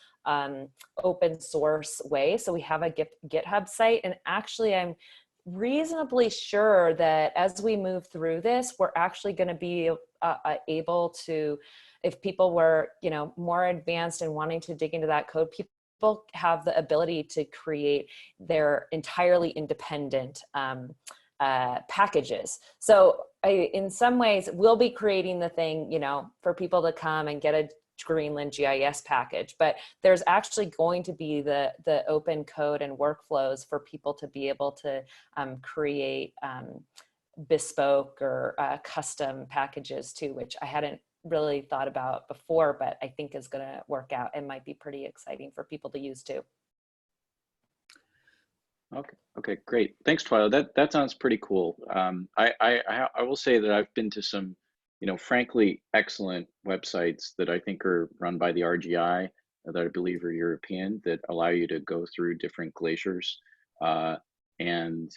open source way. So we have a GitHub site, and actually I'm reasonably sure that as we move through this, we're actually going to be able to, if people were, you know, more advanced and wanting to dig into that code, people have the ability to create their entirely independent packages. So in some ways, we'll be creating the thing, you know, for people to come and get a Greenland GIS package, but there's actually going to be the open code and workflows for people to be able to create bespoke or custom packages too, which I hadn't really thought about before, but I think is going to work out and might be pretty exciting for people to use too. Okay, great. Thanks, Twyla. That sounds pretty cool. I will say that I've been to some, you know, frankly excellent websites that I think are run by the RGI that I believe are European, that allow you to go through different glaciers and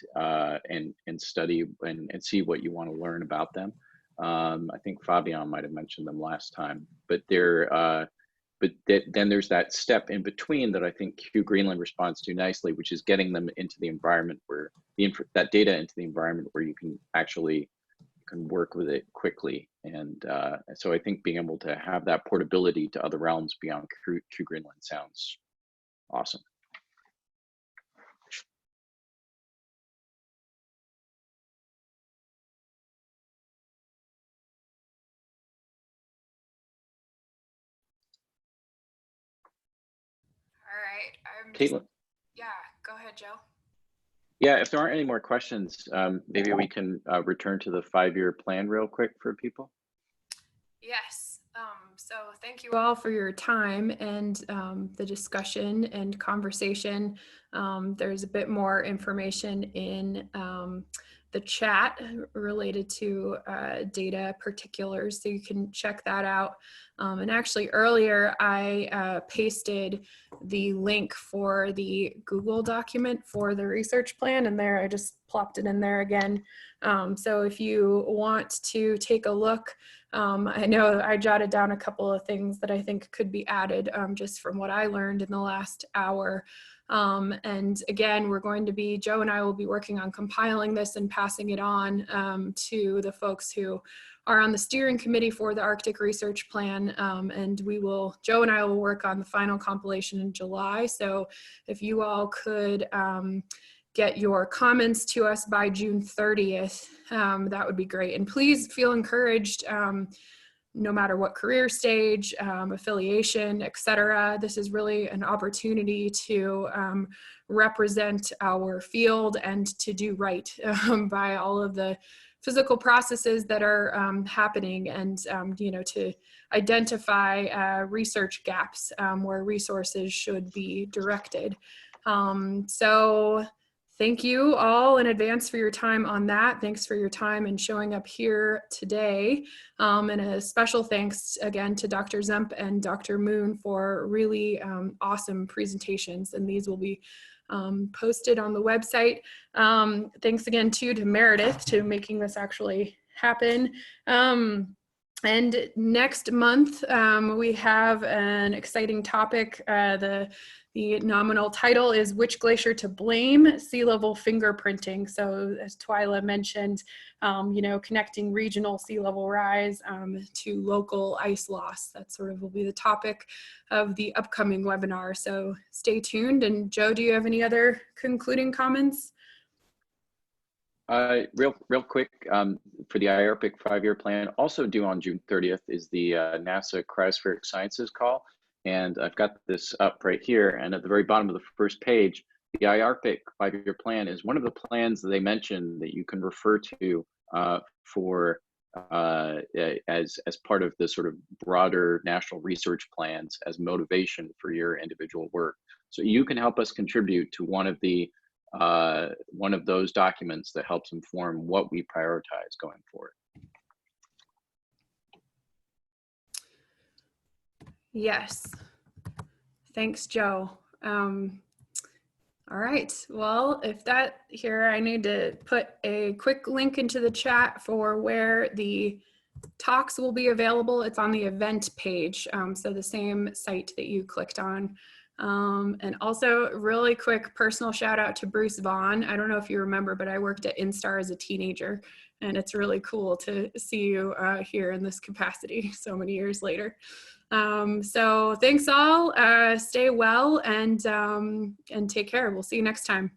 study and see what you want to learn about them. I think Fabian might have mentioned them last time, but then there's that step in between that I think Q Greenland responds to nicely, which is getting them into the environment where that data into the environment where you can actually work with it quickly. And so I think being able to have that portability to other realms beyond Q Greenland sounds awesome. All right. Caitlin? Yeah, go ahead, Joe. Yeah, if there aren't any more questions, maybe we can return to the 5-year plan real quick for people. Yes. So thank you all for your time and the discussion and conversation. There's a bit more information in the chat related to data particulars, so you can check that out. And actually earlier I pasted the link for the Google document for the research plan, and there I just plopped it in there again. So if you want to take a look, I know I jotted down a couple of things that I think could be added just from what I learned in the last hour. And again, we're going to be, Joe and I will be working on compiling this and passing it on to the folks who are on the steering committee for the Arctic Research Plan. And Joe and I will work on the final compilation in July. So if you all could get your comments to us by June 30th, that would be great. And please feel encouraged, no matter what career stage, affiliation, etc. This is really an opportunity to represent our field and to do right by all of the physical processes that are happening, and to identify research gaps where resources should be directed. So thank you all in advance for your time on that. Thanks for your time and showing up here today. And a special thanks again to Dr. Zemp and Dr. Moon for really awesome presentations. And these will be posted on the website. Thanks again too to Meredith to making this actually happen. And next month, we have an exciting topic. The nominal title is Which Glacier to Blame? Sea Level Fingerprinting. So as Twyla mentioned, connecting regional sea level rise to local ice loss. That sort of will be the topic of the upcoming webinar. So stay tuned. And Joe, do you have any other concluding comments? Real quick, for the IARPC 5-year plan, also due on June 30th is the NASA Cryospheric Sciences call. And I've got this up right here. And at the very bottom of the first page, the IARPC 5-year plan is one of the plans that they mentioned that you can refer to for as part of the sort of broader national research plans as motivation for your individual work. So you can help us contribute to one of those documents that helps inform what we prioritize going forward. Yes. Thanks, Joe. All right. Well, if that here, I need to put a quick link into the chat for where the talks will be available. It's on the event page. So the same site that you clicked on. And also really quick personal shout out to Bruce Vaughn. I don't know if you remember, but I worked at Instar as a teenager, and it's really cool to see you here in this capacity so many years later. So thanks all, stay well and take care. We'll see you next time.